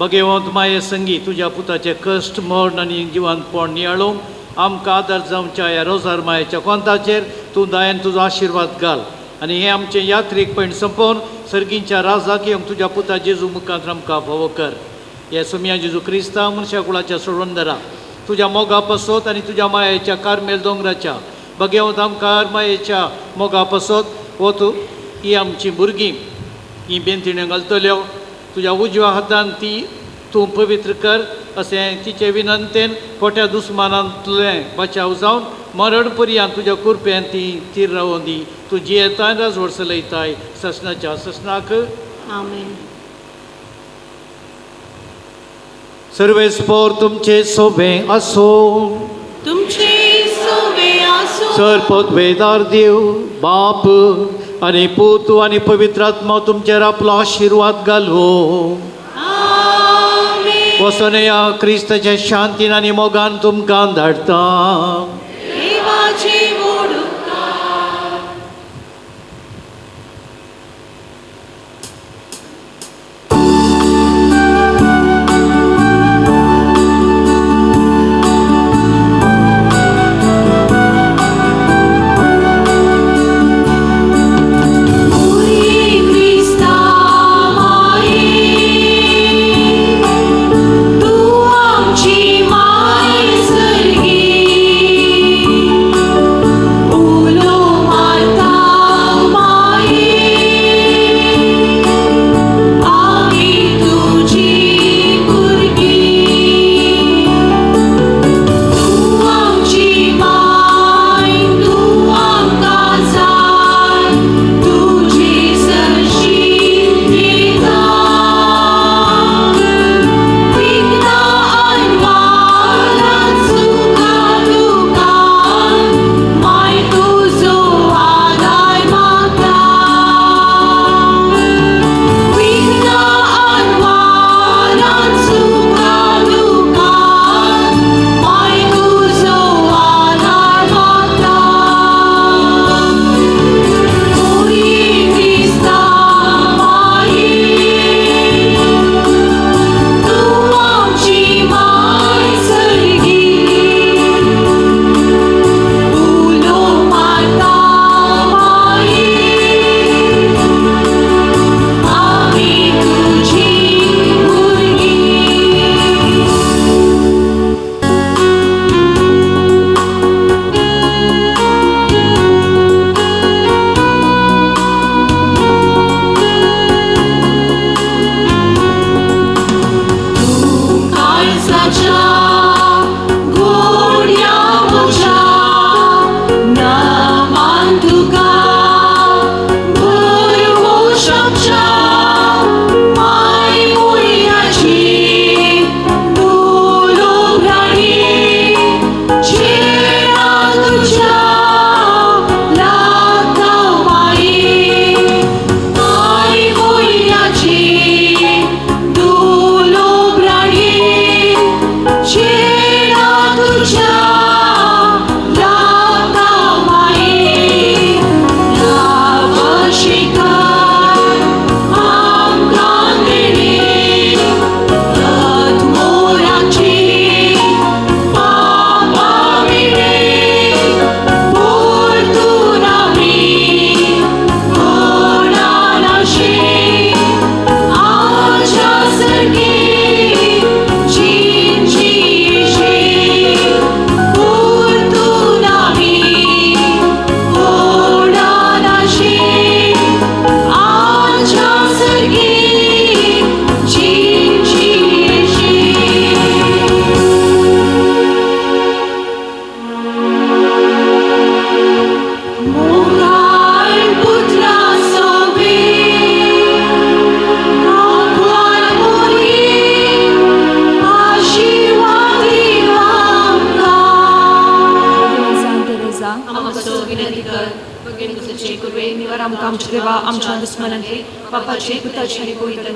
भगवंत माये संगी तुज्या पुताचे कश्ट मरण आनी जिवंतपण नियाळोवंक आमकां आदार जावच्या ह्या रोजार मायेच्या कोंताचेर तूं दयान तुजो आशिर्वाद घाल आनी हे आमचे यात्रेक पैण संपोवन सर्गींच्या राजाक येवंक तुज्या पुता जेजू मुखांत आमकां फोव कर. हे सुम्या जेजू क्रिस्ता मनशा कुळाच्या सोडवणदारा तुज्या मोगा पसोत आनी तुज्या मायेच्या कार्मेल दोंगराच्या भगवंत आमकां मायेच्या मोगा पसोत वो तूं ही आमची भुरगीं ही बेंतिण्यो घालतल्यो तुज्या उजव्या हातान ती तूं पवित्र कर अशें तिचे विनंतेन खोट्या दुस्मानांतलें बचाव जावन मरण पर्यंत तुज्या कुरपेन ती तीर रावोवन दी तूं जियेताय राजवड चलयताय ससनाच्या ससनाक आमेन. सर्वेस्पोर तुमचे सोबे आसो. तुमचे सोबे आसो. सर्पद्वेदार देव बाप आनी पुत आनी पवित्र आत्मा तुमचेर आपलो आशिर्वाद घालो. आमेन. वसनया क्रिस्ताच्या शांतीन आनी मोगान तुमकां धाडटा. देवाची मोड आमच्या देवा आमच्या दुस्मनांतली बापाचे पुताचे आणि पवित्र